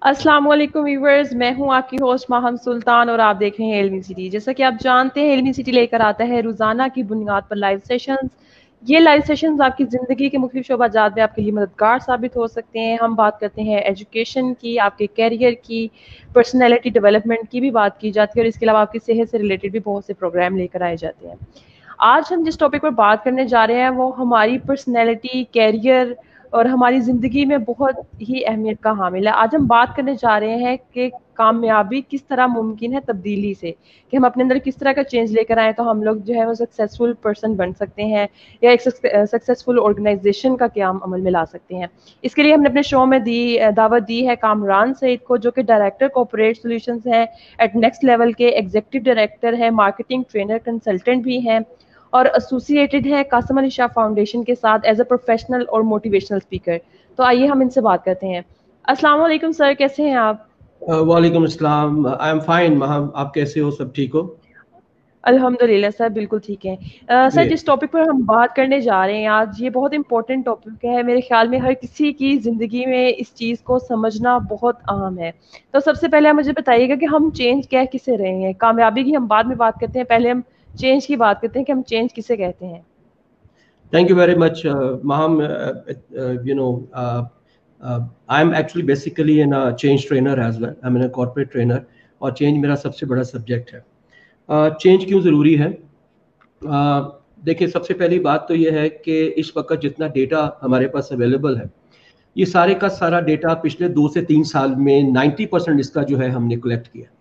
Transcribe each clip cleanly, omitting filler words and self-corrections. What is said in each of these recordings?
अस्सलाम वालेकुम व्यूअर्स, मैं हूं आपकी होस्ट माहम सुल्तान और आप देख रहे हैं एलवी सिटी। जैसा कि आप जानते हैं, एलवी सिटी लेकर आता है रोजाना की बुनियाद पर लाइव सेशंस। ये लाइव सेशंस आपकी ज़िंदगी के मुख्तलिफ शोबाजात में आपके लिए मददगार साबित हो सकते हैं। हम बात करते हैं एजुकेशन की, आपके कैरियर की, पर्सनैलिटी डेवलपमेंट की भी बात की जाती है और इसके अलावा आपकी सेहत से रिलेटेड भी बहुत से प्रोग्राम लेकर आए जाते हैं। आज हम जिस टॉपिक पर बात करने जा रहे हैं वो हमारी पर्सनैलिटी, कैरियर और हमारी ज़िंदगी में बहुत ही अहमियत का हामिल है। आज हम बात करने जा रहे हैं कि कामयाबी किस तरह मुमकिन है तब्दीली से, कि हम अपने अंदर किस तरह का चेंज लेकर आएँ तो हम लोग जो है वो सक्सेसफुल पर्सन बन सकते हैं या एक सक्सेसफुल ऑर्गेनाइजेशन का क़याम अमल में ला सकते हैं। इसके लिए हमने अपने शो में दावत दी है कामरान सईद को, जो कि डायरेक्टर कॉर्पोरेट सॉल्यूशंस हैं एट नेक्स्ट लेवल के, एग्जीक्यूटिव डायरेक्टर है, मार्केटिंग ट्रेनर कंसल्टेंट भी हैं और एसोसिएटेड है कासिम अली शाह फाउंडेशन के साथ एज अ प्रोफेशनल और मोटिवेशनल स्पीकर। तो आइए हम इनसे बात करते हैं। अस्सलाम वालेकुम सर, कैसे हैं आप? वालेकुम अस्सलाम। I am fine. महम, आप कैसे हो? सब ठीक हो? अल्हम्दुलिल्लाह सर, बिल्कुल ठीक है। सर, जिस टॉपिक पर हम बात करने जा रहे हैं आज, ये बहुत इंपॉर्टेंट टॉपिक है। मेरे ख्याल में हर किसी की ज़िंदगी में इस चीज़ को समझना बहुत अहम है। तो सबसे पहले आप मुझे बताइएगा कि हम चेंज कह किसे रहे हैं? कामयाबी की हम बाद में बात करते हैं, पहले हम चेंज की बात करते हैं कि हम चेंज किसे कहते हैं। Thank you very much, Maham. I'm actually basically a change trainer as well. I'm a corporate trainer और change मेरा सबसे बड़ा सब्जेक्ट है। change क्यों ज़रूरी है? देखिए, सबसे पहली बात तो ये है कि इस वक्त जितना डेटा हमारे पास अवेलेबल है, ये सारे का सारा डेटा पिछले 2 से 3 साल में 90% इसका जो है हमने कलेक्ट किया।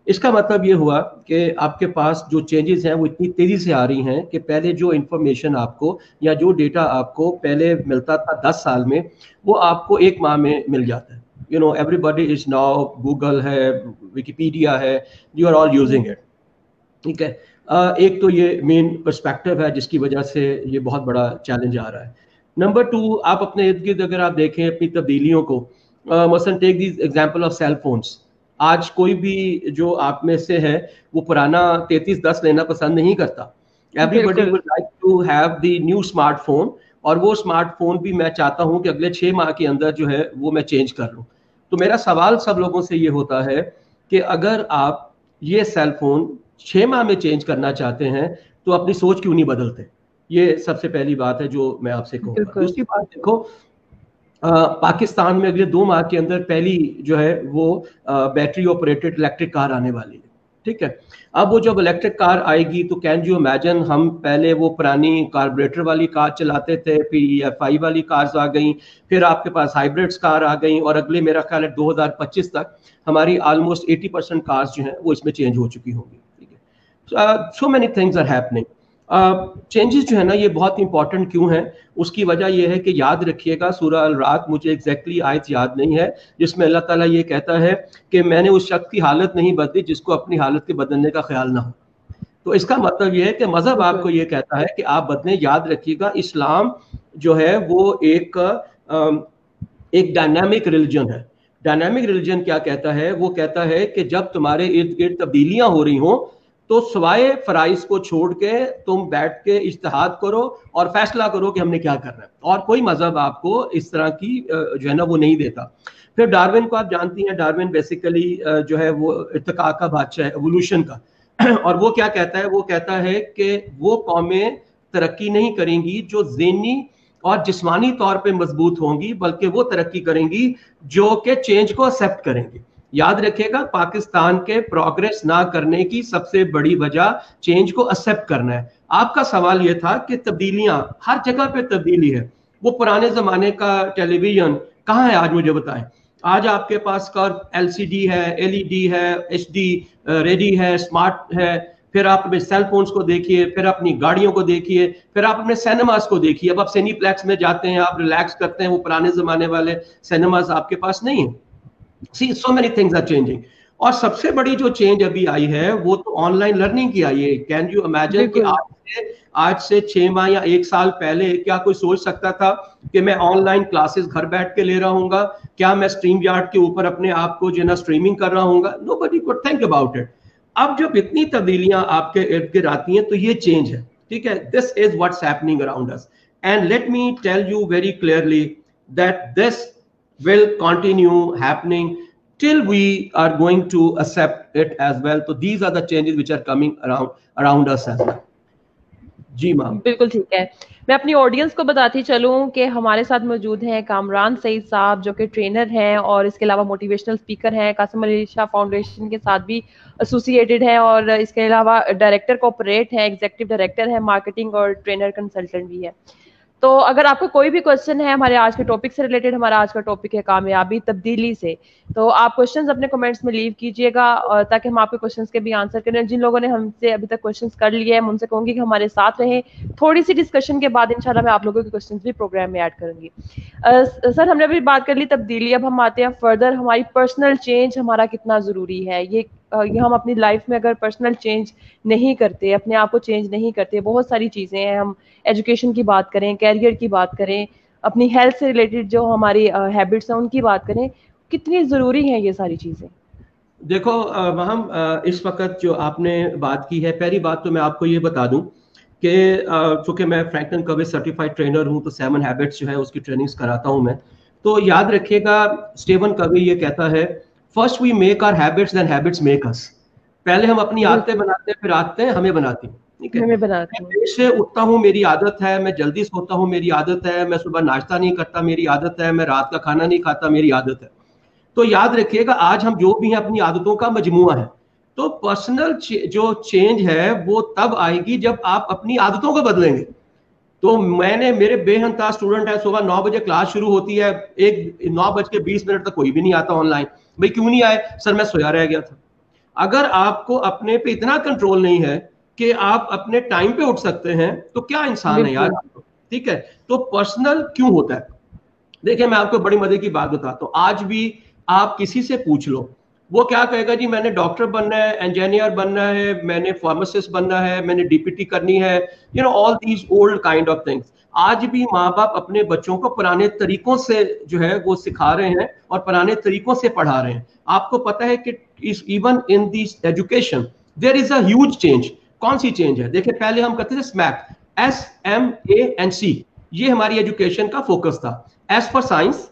इसका मतलब ये हुआ कि आपके पास जो चेंजेस हैं वो इतनी तेज़ी से आ रही हैं कि पहले जो इन्फॉर्मेशन आपको या जो डेटा आपको पहले मिलता था 10 साल में, वो आपको 1 माह में मिल जाता है। You know, everybody is now, Google है, विकिपीडिया है, you are all using it. ठीक है। एक तो ये मेन पर्सपेक्टिव है जिसकी वजह से ये बहुत बड़ा चैलेंज आ रहा है। नंबर 2, आप अपने इर्द गिर्द अगर आप देखें अपनी तब्दीलियों को, मसलन take the example of cell phones. आज कोई भी जो आप में से है वो पुराना 3310 लेना पसंद नहीं करता। Everybody would like to have the new smartphone, और वो स्मार्टफोन भी मैं चाहता हूं कि अगले 6 माह के अंदर जो है वो मैं चेंज कर लूं। तो मेरा सवाल सब लोगों से ये होता है कि अगर आप ये सेल फोन 6 माह में चेंज करना चाहते हैं तो अपनी सोच क्यों नहीं बदलते? ये सबसे पहली बात है जो मैं आपसे कहूँगा। दूसरी बात, देखो, पाकिस्तान में अगले 2 माह के अंदर पहली जो है वो बैटरी ऑपरेटेड इलेक्ट्रिक कार आने वाली है। ठीक है। अब वो जब इलेक्ट्रिक कार आएगी तो कैन यू इमेजिन, हम पहले वो पुरानी कार्बोरेटर वाली कार चलाते थे, फिर EFI वाली कार्स आ गई, फिर आपके पास हाइब्रिड्स कार आ गई, और अगले मेरा ख्याल है 2025 तक हमारी ऑलमोस्ट 80% कार्स जो हैं वो इसमें चेंज हो चुकी होंगी। ठीक है। So many things are happening. Changes जो है ना ये बहुत इंपॉर्टेंट क्यों है? उसकी वजह यह है कि याद रखिएगा, सूरह अल रात, मुझे एग्जैक्टली आयत याद नहीं है, जिसमें अल्लाह ताला ये कहता है कि मैंने उस शख्स की हालत नहीं बदली जिसको अपनी हालत के बदलने का ख्याल ना हो। तो इसका मतलब ये है कि मजहब आपको ये कहता है कि आप बदलें। याद रखिएगा, इस्लाम जो है वो एक डायनामिक रिलीजन है। डायनामिक रिलीजन क्या कहता है? वो कहता है कि जब तुम्हारे इर्द गिर्द तब्दीलियां हो रही हों तो सवाए फराइज को छोड़ के तुम बैठ के इज्तिहाद करो और फैसला करो कि हमने क्या करना है, और कोई मजहब आपको इस तरह की जो है ना वो नहीं देता। फिर डार्विन को आप जानती हैं, डार्विन बेसिकली जो है वो इत्तेका का बादशाह है, एवोल्यूशन का। और वो क्या कहता है? वो कहता है कि वो कौमें तरक्की नहीं करेंगी जो ज़हनी और जिस्मानी तौर पे मजबूत होंगी, बल्कि वो तरक्की करेंगी जो कि चेंज को एक्सेप्ट करेंगी। याद रखिएगा, पाकिस्तान के प्रोग्रेस ना करने की सबसे बड़ी वजह चेंज को एक्सेप्ट करना है। आपका सवाल यह था कि तब्दीलियां, हर जगह पे तब्दीली है। वो पुराने जमाने का टेलीविजन कहाँ है आज? मुझे बताएं। आज आपके पास कर्व LCD है, LED है, HD रेडी है, स्मार्ट है। फिर आप अपने सेल फोन्स को देखिए, फिर अपनी गाड़ियों को देखिए, फिर आप अपने सिनेमास को देखिए। अब आप सिनीप्लेक्स में जाते हैं, आप रिलैक्स करते हैं, वो पुराने जमाने वाले सिनेमास आपके पास नहीं है। See, so many things are changing. और सबसे बड़ी जो चेंज अभी आई है वो तो ऑनलाइन लर्निंग की आई है। कैन यू इमेजिन कि आज से 6 माह या 1 साल पहले क्या कोई सोच सकता था कि मैं ऑनलाइन क्लासेस घर बैठ के ले रहा हूँगा? क्या मैं स्ट्रीम यार्ड के ऊपर अपने आप को जो है ना स्ट्रीमिंग कर रहा हूँगा? Nobody could think about it. अब जब इतनी तब्दीलियां आपके इर्द गिर्द आती हैं तो ये चेंज है। ठीक है। This is what's happening around us, and let me tell you very clearly that this will continue happening till we are going to accept it as well. So these are the changes which are coming around us as well. Ji ma'am. बिल्कुल ठीक है। मैं अपनी audience को बताती चलूँ कि हमारे साथ मौजूद हैं कामरान सईद साहब, जो कि ट्रेनर हैं और इसके अलावा मोटिवेशनल स्पीकर हैं, कासिम अली शाह फाउंडेशन के साथ भी एसोसिएटेड हैं और इसके अलावा डायरेक्टर कॉर्पोरेट हैं, एग्जीक्यूटिव डायरेक्टर हैं, मार्केटिंग और ट्रेनर कंसल्टेंट भी है। तो अगर आपको कोई भी क्वेश्चन है हमारे आज के टॉपिक से रिलेटेड, हमारा आज का टॉपिक है कामयाबी तब्दीली से, तो आप क्वेश्चंस अपने कमेंट्स में लीव कीजिएगा और ताकि हम आपके क्वेश्चंस के भी आंसर करें। जिन लोगों ने हमसे अभी तक क्वेश्चंस कर लिए हैं, मैं उनसे कहूंगी कि हमारे साथ रहें। थोड़ी सी डिस्कशन के बाद इंशाल्लाह मैं आप लोगों के क्वेश्चंस भी प्रोग्राम में ऐड करूंगी। सर, हमने अभी बात कर ली तब्दीली, अब हम आते हैं फर्दर, हमारी पर्सनल चेंज हमारा कितना जरूरी है। ये हम अपनी लाइफ में अगर पर्सनल चेंज नहीं करते, अपने आप को चेंज नहीं करते, बहुत सारी चीज़ें हैं, हम एजुकेशन की बात करें, कैरियर की बात करें, अपनी हेल्थ से रिलेटेड जो हमारी हैबिट्स हैं उनकी बात करें, कितनी ज़रूरी हैं ये सारी चीज़ें? देखो हम इस वक्त जो आपने बात की है, पहली बात तो मैं आपको ये बता दूं कि चूँकि मैं फ्रैंकलिन कवे सर्टिफाइड ट्रेनर हूं, तो 7 हैबिट्स जो है उसकी ट्रेनिंग्स कराता हूं मैं। तो याद रखिएगा, स्टीवन कवे ये कहता है, first we make our habits then habits make us. पहले हम अपनी आदतें बनाते हैं, फिर आदतें हमें बनाती हैं। ठीक है, मैं देर से उठता हूँ, मेरी आदत है, मैं जल्दी सोता हूँ, मेरी आदत है, मैं सुबह नाश्ता नहीं करता, मेरी आदत है, मैं रात का खाना नहीं खाता, मेरी आदत है। तो याद रखिएगा, आज हम जो भी हैं अपनी आदतों का मजमुआ है। तो पर्सनल जो चेंज है वो तब आएगी जब आप अपनी आदतों को बदलेंगे। तो मेरे बेहंता स्टूडेंट है, सुबह 9 बजे क्लास शुरू होती है, 9:20 तक कोई भी नहीं आता ऑनलाइन। भाई क्यों नहीं आए? सर मैं सोया रह गया था। अगर आपको अपने पे इतना कंट्रोल नहीं है कि आप अपने टाइम पे उठ सकते हैं, तो क्या इंसान है यार। ठीक है, तो पर्सनल क्यों होता है? देखिए, मैं आपको बड़ी मजे की बात बताता हूँ। आज भी आप किसी से पूछ लो, वो क्या कहेगा, जी मैंने डॉक्टर बनना है, इंजीनियर बनना है, मैंने फार्मासिस्ट बनना है, मैंने डीपीटी करनी है, you know all these old kind of things. आज भी माँ बाप अपने बच्चों को पुराने तरीकों से जो है वो सिखा रहे हैं और पुराने तरीकों से पढ़ा रहे हैं। आपको पता है कि even in this education there is a huge change. कौन सी चेंज है? देखिए, पहले हम करते थे स्मैक, SMANC, ये हमारी एजुकेशन का फोकस था। S for science,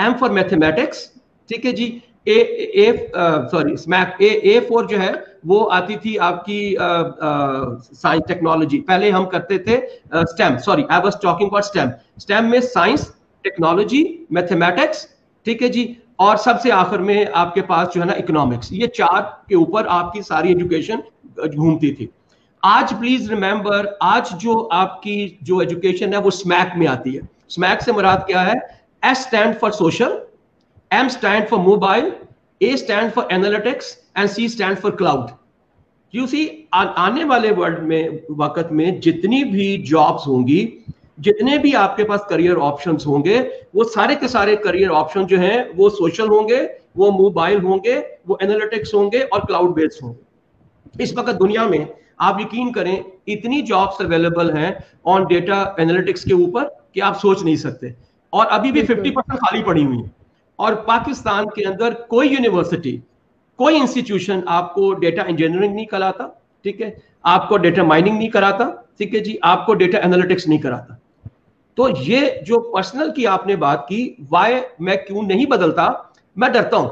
M for mathematics, ठीक है जी, स्मैक A फॉर जो है वो आती थी आपकी साइंस टेक्नोलॉजी। पहले हम करते थे stem, sorry I was talking about stem. Stem में साइंस, टेक्नोलॉजी, मैथमेटिक्स, ठीक है जी, और सबसे आखिर में आपके पास जो है ना इकोनॉमिक्स। ये 4 के ऊपर आपकी सारी एजुकेशन घूमती थी। आज प्लीज रिमेंबर, आज जो आपकी जो एजुकेशन है वो स्मैक में आती है। स्मैक से मुराद क्या है? S stand for social, M stand for mobile, A stand for analytics and C stand for cloud. You see, आने वाले वर्ल्ड में वक्त में जितनी भी जॉब्स होंगी, जितने भी आपके पास करियर ऑप्शंस होंगे, वो सारे के सारे करियर ऑप्शन जो हैं वो सोशल होंगे, वो मोबाइल होंगे, वो एनालिटिक्स होंगे और क्लाउड बेस्ड होंगे। इस वक्त दुनिया में आप यकीन करें इतनी जॉब्स अवेलेबल हैं ऑन डेटा एनालिटिक्स के ऊपर कि आप सोच नहीं सकते, और अभी भी 50% खाली पड़ी हुई है। और पाकिस्तान के अंदर कोई यूनिवर्सिटी, कोई इंस्टीट्यूशन आपको डेटा इंजीनियरिंग नहीं कराता, ठीक है, आपको डेटा माइनिंग नहीं कराता, ठीक है जी, आपको डेटा एनालिटिक्स नहीं कराता। तो ये जो पर्सनल की आपने बात की, वाई मैं क्यों नहीं बदलता, मैं डरता हूं।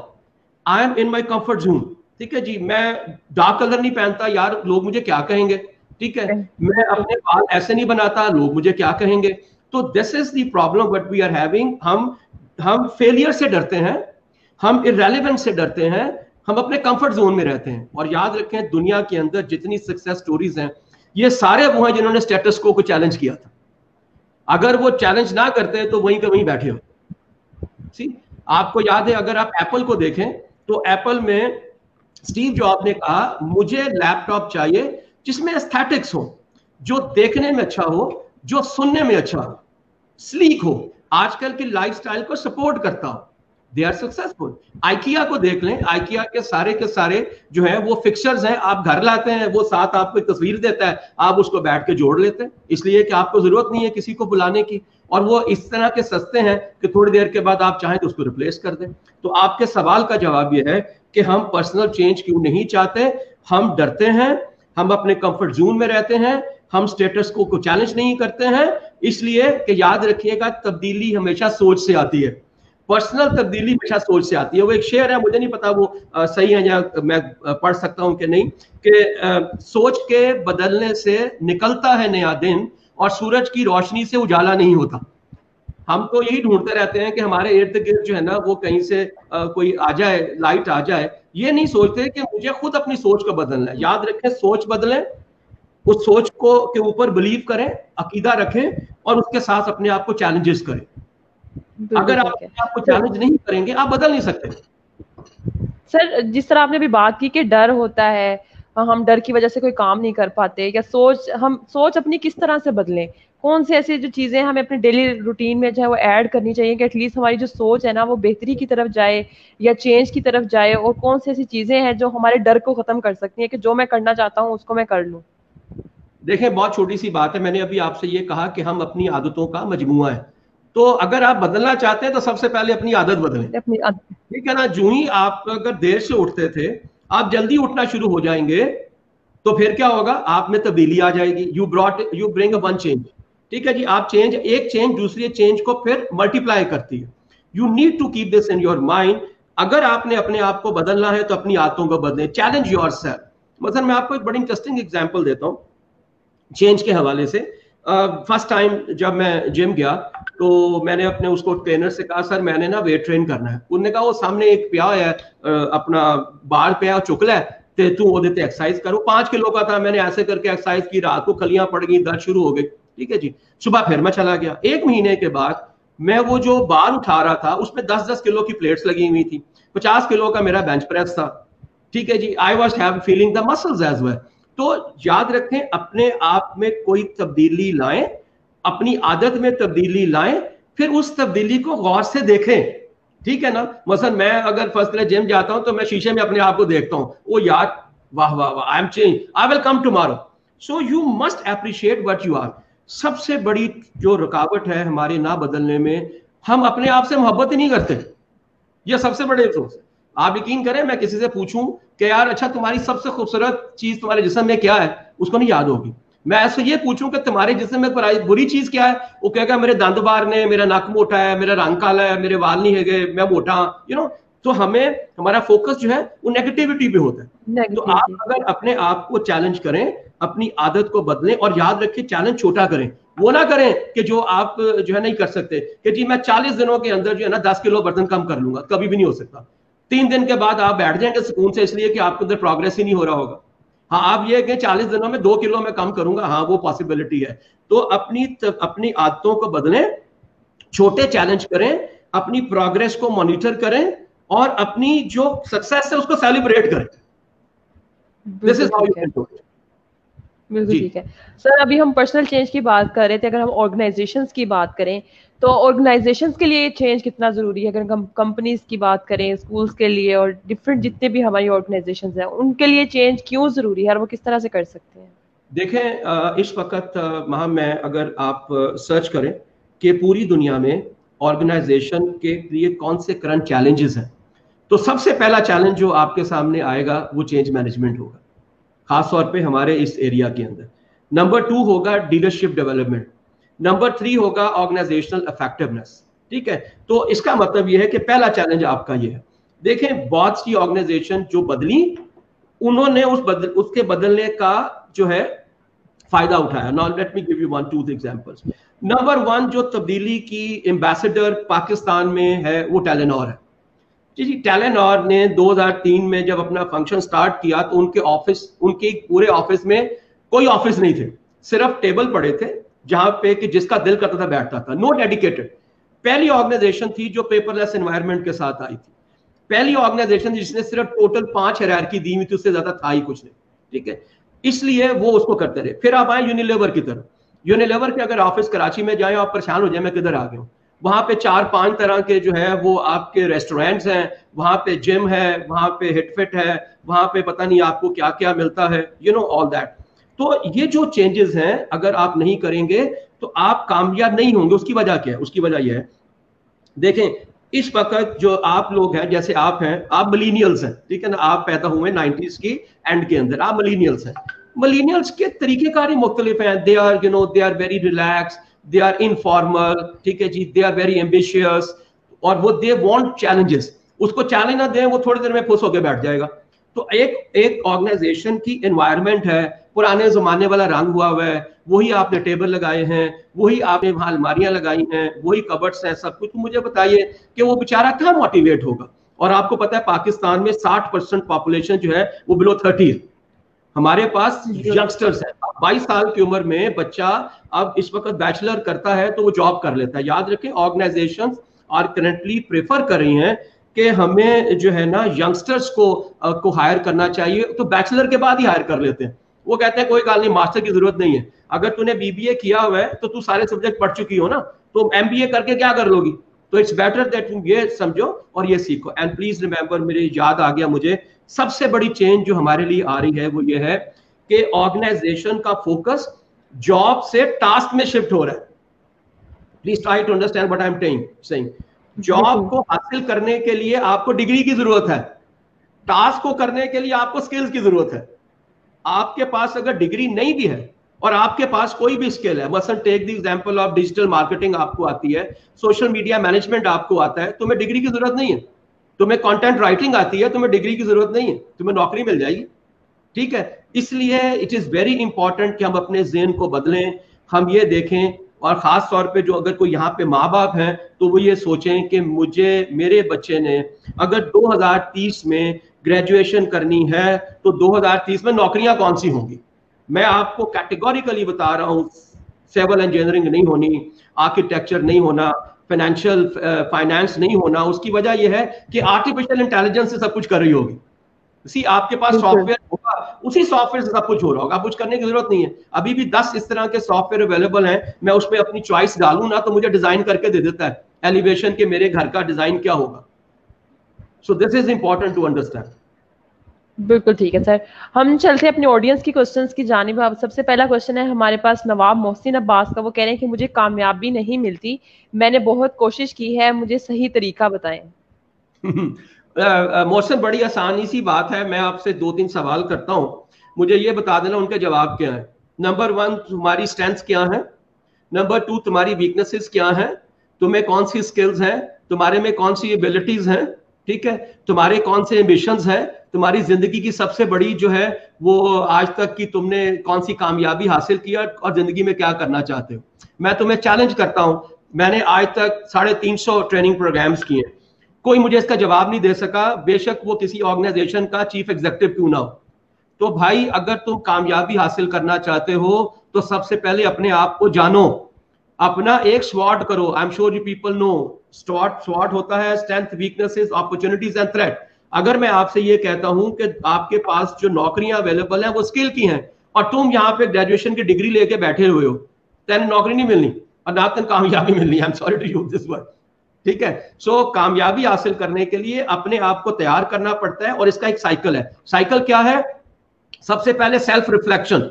I am in my comfort zone, ठीक है जी, मैं डार्क कलर नहीं पहनता, यार लोग मुझे क्या कहेंगे, ठीक है, मैं अपने बाल ऐसे नहीं बनाता, लोग मुझे क्या कहेंगे। तो this is the problem what we are having. हम फेलियर से डरते हैं, हम इररेलेवेंस से डरते हैं, हम अपने कंफर्ट जोन में रहते हैं। और याद रखें, दुनिया के अंदर जितनी सक्सेस स्टोरीज हैं, ये सारे वो हैं जिन्होंने स्टेटस को चैलेंज किया था। अगर वो चैलेंज ना करते तो वहीं के वहीं बैठे हो। सी, आपको याद है, अगर आप एप्पल को देखें तो एप्पल में स्टीव जॉब ने कहा, मुझे लैपटॉप चाहिए जिसमें एस्थेटिक्स हो, जो देखने में अच्छा हो, जो सुनने में अच्छा हो, स्लीक हो, आजकल की लाइफस्टाइल को सपोर्ट करता हो। They are successful. आइकिया को देख लें, आइकिया के सारे जो है वो फिक्सचर्स हैं, आप घर लाते हैं, वो साथ आपको एक तस्वीर देता है, आप उसको बैठ के जोड़ लेते हैं, इसलिए कि आपको जरूरत नहीं है किसी को बुलाने की, और वो इस तरह के सस्ते हैं कि थोड़ी देर के बाद आप चाहें तो उसको रिप्लेस कर दें। तो आपके सवाल का जवाब ये है कि हम पर्सनल चेंज क्यों नहीं चाहते? हम डरते हैं, हम अपने कंफर्ट जोन में रहते हैं, हम स्टेटस को चैलेंज नहीं करते हैं, इसलिए कि याद रखिएगा, तब्दीली हमेशा सोच से आती है। पर्सनल तब्दीली हमेशा सोच से आती है। वो एक शेर है, मुझे नहीं पता वो सही है या मैं पढ़ सकता हूँ कि नहीं, कि सोच के बदलने से निकलता है नया दिन और सूरज की रोशनी से उजाला नहीं होता। हम तो यही ढूंढते रहते हैं कि हमारे इर्द गिर्द जो है ना वो कहीं से कोई आ जाए, लाइट आ जाए। ये नहीं सोचते कि मुझे खुद अपनी सोच को बदलना है। याद रखें, सोच बदलें, उस सोच को के ऊपर बिलीव करें, अकीदा रखें और उसके साथ अपने आप को चैलेंजेस करें। अगर आप अपने आप को चैलेंज नहीं करेंगे, आप बदल नहीं सकते। सर, जिस तरह आपने अभी बात की कि डर होता है, हम डर की वजह से कोई काम नहीं कर पाते, या हम सोच अपनी किस तरह से बदलें, कौन सी ऐसी जो चीजें हमें अपने डेली रूटीन में जो है वो ऐड करनी चाहिए कि एटलीस्ट हमारी जो सोच है ना वो बेहतरी की तरफ जाए या चेंज की तरफ जाए, और कौन सी ऐसी चीजें हैं जो हमारे डर को खत्म कर सकती हैं कि जो मैं करना चाहता हूँ उसको मैं कर लूँ? देखें, बहुत छोटी सी बात है। मैंने अभी आपसे ये कहा कि हम अपनी आदतों का मजमुआ है। तो अगर आप बदलना चाहते हैं तो सबसे पहले अपनी आदत बदलें, ठीक है ना। जो ही आप अगर देर से उठते थे, आप जल्दी उठना शुरू हो जाएंगे, तो फिर क्या होगा, आप में तब्दीली आ जाएगी। यू ब्रिंग वन चेंज, ठीक है जी। आप एक चेंज दूसरी चेंज को फिर मल्टीप्लाई करती है। You need to keep this in your mind. अगर आपने अपने आप को बदलना है तो अपनी आदतों को बदलें, चैलेंज योरसेल्फ। मतलब मैं आपको एक बड़ी इंटरेस्टिंग एग्जांपल देता हूं चेंज के हवाले से। फर्स्ट टाइम जब मैं जिम गया तो मैंने अपने उसको ट्रेनर से कहा, सर मैंने ना वेट ट्रेन करना है। उन्होंने कहा वो सामने एक पिया है, अपना बार पे चुकला है, ते तू वो देते एक्सरसाइज करो। 5 किलो का था, मैंने ऐसे करके एक्सरसाइज की, रात को खलियां पड़ गई, दर्द शुरू हो गई, ठीक है जी। सुबह फिर मैं चला गया। 1 महीने के बाद मैं वो जो बार उठा रहा था उसमें 10-10 किलो की प्लेट्स लगी हुई थी, 50 किलो का मेरा बेंच प्रेस था, ठीक है जी। I was feeling the muscles as well. तो याद रखें, अपने आप में कोई तब्दीली लाएं, अपनी आदत में तब्दीली लाएं, फिर उस तब्दीली को गौर से देखें, ठीक है ना। मसलन मैं अगर फर्स्ट डे जिम जाता हूं तो मैं शीशे में अपने आप को देखता हूं, ओ यार, वाह वाह वाह, I am change, I will come tomorrow. So you must appreciate what you are. सबसे बड़ी जो रुकावट है हमारे ना बदलने में, हम अपने आप से मोहब्बत ही नहीं करते। ये सबसे बड़े अफसोस है। आप यकीन करें, मैं किसी से पूछूं कि यार अच्छा तुम्हारी सबसे खूबसूरत चीज तुम्हारे जिस्म में क्या है, उसको नहीं याद होगी। मैं ऐसे ये पूछूं कि तुम्हारे जिस्म में बुरी चीज क्या है, वो कहेगा मेरे दंद बार ने, मेरा नक मोटा है, मेरा रंग काला है, मेरे बाल नहीं है, मैं मोटा, यू नो। तो हमें हमारा फोकस जो है वो नेगेटिविटी पे होता है। तो आप अगर अपने आप को चैलेंज करें, अपनी आदत को बदलें, और याद रखें चैलेंज छोटा करें। वो ना करें कि जो आप जो है नहीं कर सकते, कि जी मैं 40 दिनों के अंदर जो है ना 10 किलो वजन कम कर लूंगा, कभी भी नहीं हो सकता। 3 दिन के बाद आप बैठ जाएंगे सुकून से, इसलिए कि आपके अंदर प्रोग्रेस ही नहीं हो रहा होगा। हाँ, आप ये कि 40 दिनों में 2 किलो में कम करूंगा, हाँ वो पॉसिबिलिटी है। तो अपनी आदतों को बदलें, छोटे चैलेंज करें, अपनी प्रोग्रेस को मॉनिटर करें, और अपनी जो सक्सेस है उसको सेलिब्रेट करें। This is how you can do it. बिल्कुल ठीक है सर। अभी हम पर्सनल चेंज की बात कर रहे थे, अगर हम ऑर्गेनाइजेशंस की बात करें तो ऑर्गेनाइजेशंस के लिए चेंज कितना जरूरी है? अगर हम कंपनीज की बात करें, स्कूल्स के लिए, और डिफरेंट जितने भी हमारी ऑर्गेनाइजेशंस हैं, उनके लिए चेंज क्यों जरूरी है और वो किस तरह से कर सकते हैं? देखें, इस वक्त मैं अगर आप सर्च करें कि पूरी दुनिया में ऑर्गेनाइजेशन के लिए कौन से करंट चैलेंजेस हैं, तो सबसे पहला चैलेंज जो आपके सामने आएगा वो चेंज मैनेजमेंट होगा, खासतौर पे हमारे इस एरिया के अंदर। नंबर 2 होगा लीडरशिप डेवलपमेंट। नंबर 3 होगा ऑर्गेनाइजेशनल इफेक्टिवनेस, ठीक है। तो इसका मतलब यह है कि पहला चैलेंज आपका यह है। देखें, बहुत सी ऑर्गेनाइजेशन जो बदली, उन्होंने उसके बदलने का जो है फायदा उठाया। Now let me give you 1-2 examples. Number 1 जो तब्दीली की एम्बेसडर पाकिस्तान में है वो टेलेनॉर है जी। टेलेनॉर ने 2003 में जब अपना फंक्शन स्टार्ट किया तो उनके पूरे ऑफिस में कोई ऑफिस नहीं थे, सिर्फ टेबल पड़े थे जहां पे कि जिसका दिल करता था बैठता था, नो डेडिकेटेड। पहली ऑर्गेनाइजेशन थी जो पेपरलेस एनवायरनमेंट के साथ आई थी, पहली ऑर्गेनाइजेशन जिसने सिर्फ टोटल 5 हायरार्की दी हुई थी, उससे ज्यादा था ही कुछ नहीं, ठीक है। इसलिए वो उसको करते रहे। फिर आप आए यूनिलीवर की तरफ। यूनिलीवर के अगर ऑफिस कराची में जाए, आप परेशान हो जाए मैं किधर आ गया हूँ। वहां पे 4-5 तरह के जो है वो आपके रेस्टोरेंट्स हैं, वहां पे जिम है, वहां पे हिटफिट है, वहां पे पता नहीं आपको क्या क्या मिलता है, यू नो ऑल दैट। तो ये जो चेंजेस हैं अगर आप नहीं करेंगे तो आप कामयाब नहीं होंगे। उसकी वजह क्या है? उसकी वजह यह है, देखें इस वक्त जो आप लोग हैं, जैसे आप हैं, आप मिलीनियल्स हैं, ठीक है ना। आप पैदा हुए 90s की एंड के अंदर, आप मिलीनियल्स हैं। मिलीनियल्स के तरीकेकार ही मुख्तलिफ हैं। They are very relax, they are informal, ठीक है जी, दे आर वेरी एम्बिशियस। और वो दे वांट चैलेंजेस, उसको चैलेंज ना दें वो थोड़ी देर में खुश होकर बैठ जाएगा। तो एक ऑर्गेनाइजेशन की एनवायरनमेंट है, पुराने जमाने वाला रंग हुआ है, वही आपने टेबल लगाए हैं, वही आपने वहां अलमारियां लगाई हैं, वही कबर्ड्स हैं, सब कुछ। तो मुझे बताइए कि वो बेचारा क्या मोटिवेट होगा। और आपको पता है पाकिस्तान में 60% पॉपुलेशन जो है वो बिलो 30 है। हमारे पास यंगस्टर्स है, 22 साल की उम्र में बच्चा अब इस वक्त बैचलर करता है तो वो जॉब कर लेता है। याद रखें ऑर्गेनाइजेशंस आर करंटली प्रेफर कर रही हैं कि हमें जो है ना यंगस्टर्स को हायर करना चाहिए, तो बैचलर के बाद ही हायर कर लेते हैं। वो कहते हैं कोई गाल नहीं, मास्टर की जरूरत नहीं है, अगर तूने बीबीए किया हुआ है तो तू सारे सब्जेक्ट पढ़ चुकी हो ना, तो एमबीए करके क्या कर लोगी। तो इट्स बेटर दैट तुम ये समझो और ये सीखो। एंड प्लीज रिमेंबर, मेरे याद आ गया मुझे, सबसे बड़ी चेंज जो हमारे लिए आ रही है वो ये है कि ऑर्गेनाइजेशन का फोकस जॉब से टास्क में शिफ्ट हो रहा है। Please try to understand what I am saying. Job को हासिल करने के लिए आपको डिग्री की जरूरत है, टास्क को करने के लिए आपको स्किल्स की जरूरत है। आपके पास अगर डिग्री नहीं भी है और आपके पास कोई भी स्किल है, मसलन take the example of digital marketing आपको आती है, सोशल मीडिया मैनेजमेंट आपको आता है, तुम्हें डिग्री की जरूरत नहीं है। तुम्हें कंटेंट राइटिंग आती है, तुम्हें डिग्री की जरूरत नहीं है, तुम्हें नौकरी मिल जाएगी। ठीक है, इसलिए इट इज वेरी इंपॉर्टेंट कि हम अपने ज़हन को बदलें, हम ये देखें। और खास तौर पे जो अगर कोई यहाँ पे माँ बाप हैं तो वो ये सोचें कि मेरे बच्चे ने अगर 2030 में ग्रेजुएशन करनी है तो 2030 में नौकरियां कौन सी होंगी। मैं आपको कैटेगोरिकली बता रहा हूँ, सिविल इंजीनियरिंग नहीं होनी, आर्किटेक्चर नहीं होना, फाइनेंस नहीं होना। उसकी वजह यह है कि आर्टिफिशियल इंटेलिजेंस से सब कुछ कर रही होगी। आपके पास सॉफ्टवेयर होगा, उसी सॉफ्टवेयर से सब कुछ हो रहा होगा, कुछ करने की जरूरत नहीं है। अभी भी 10 इस तरह के सॉफ्टवेयर अवेलेबल हैं, मैं उसमें अपनी चॉइस डालूं ना तो मुझे डिजाइन करके दे देता है एलिवेशन के मेरे घर का डिजाइन क्या होगा। So this is important to understand. बिल्कुल ठीक है सर, हम चलते हैं अपने ऑडियंस की क्वेश्चंस की जानिब। अब सबसे पहला क्वेश्चन है हमारे पास नवाब मोहसिन अब्बास का। वो कह रहे हैं कि मुझे कामयाबी नहीं मिलती, मैंने बहुत कोशिश की है, मुझे सही तरीका बताएं। मोहसिन, बड़ी आसानी सी बात है, मैं आपसे 2-3 सवाल करता हूं, मुझे ये बता देना उनके जवाब क्या है। नंबर 1, तुम्हारी स्ट्रेंथ्स क्या है। नंबर 2, तुम्हारी वीकनेसेस क्या है, तुम्हें कौन सी स्किल्स हैं, तुम्हारे में कौन सी एबिलिटीज हैं, ठीक है, तुम्हारे कौन से एम्बिशंस हैं, तुम्हारी जिंदगी की सबसे बड़ी जो है वो आज तक की तुमने कौन सी कामयाबी हासिल किया और जिंदगी में क्या करना चाहते हो। मैं तुम्हें चैलेंज करता हूं, मैंने आज तक 350 ट्रेनिंग प्रोग्राम्स किए, कोई मुझे इसका जवाब नहीं दे सका, बेशक वो किसी ऑर्गेनाइजेशन का चीफ एग्जीक्यूटिव क्यों ना हो। तो भाई अगर तुम कामयाबी हासिल करना चाहते हो तो सबसे पहले अपने आप को जानो, अपना एक स्वॉट करो। I am sure you people know स्वॉट होता है strength, weaknesses, opportunities and threat. अगर मैं आपसे ये कहता हूं कि आपके पास जो नौकरियां अवेलेबल हैं वो स्किल की हैं और तुम यहाँ पे ग्रेजुएशन की डिग्री लेके बैठे हुए हो, तो नौकरी नहीं मिलनी और ना तो कामयाबी मिलनी। I am sorry to use this word, ठीक है। सो कामयाबी हासिल करने के लिए अपने आप को तैयार करना पड़ता है और इसका एक साइकिल है। साइकिल क्या है? सबसे पहले सेल्फ रिफ्लेक्शन।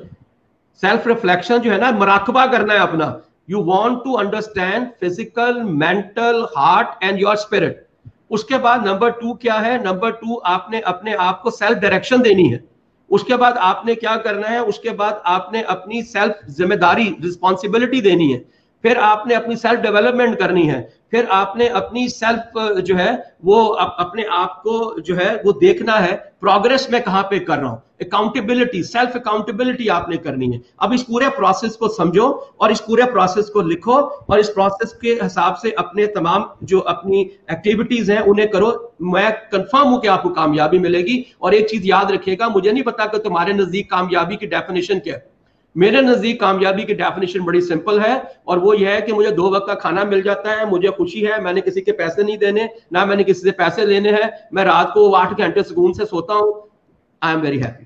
सेल्फ रिफ्लेक्शन जो है ना, मुराकबा करना है अपना। You want to understand physical, mental, heart and your spirit. उसके बाद नंबर 2 क्या है? नंबर 2 आपने अपने आप को सेल्फ डायरेक्शन देनी है। उसके बाद आपने क्या करना है? उसके बाद आपने अपनी सेल्फ जिम्मेदारी, रिस्पॉन्सिबिलिटी देनी है। फिर आपने अपनी सेल्फ डेवलपमेंट करनी है। फिर आपने अपनी सेल्फ जो है वो अपने आप को जो है वो देखना है, प्रोग्रेस में कहां पे कर रहा हूं। अकाउंटेबिलिटी, सेल्फ अकाउंटेबिलिटी आपने करनी है। अब इस पूरे प्रोसेस को समझो और इस पूरे प्रोसेस को लिखो और इस प्रोसेस के हिसाब से अपने तमाम जो अपनी एक्टिविटीज हैं उन्हें करो। मैं कंफर्म हूं कि आपको कामयाबी मिलेगी। और एक चीज याद रखिएगा, मुझे नहीं पता कि तुम्हारे नजदीक कामयाबी की डेफिनेशन क्या है। मेरे नजदीक कामयाबी की डेफिनेशन बड़ी सिंपल है और वो ये है कि मुझे 2 वक्त का खाना मिल जाता है, मुझे खुशी है, मैंने किसी के पैसे नहीं देने, ना मैंने किसी से पैसे लेने हैं, मैं रात को 8 घंटे सुकून से सोता हूं। आई एम वेरी हैप्पी,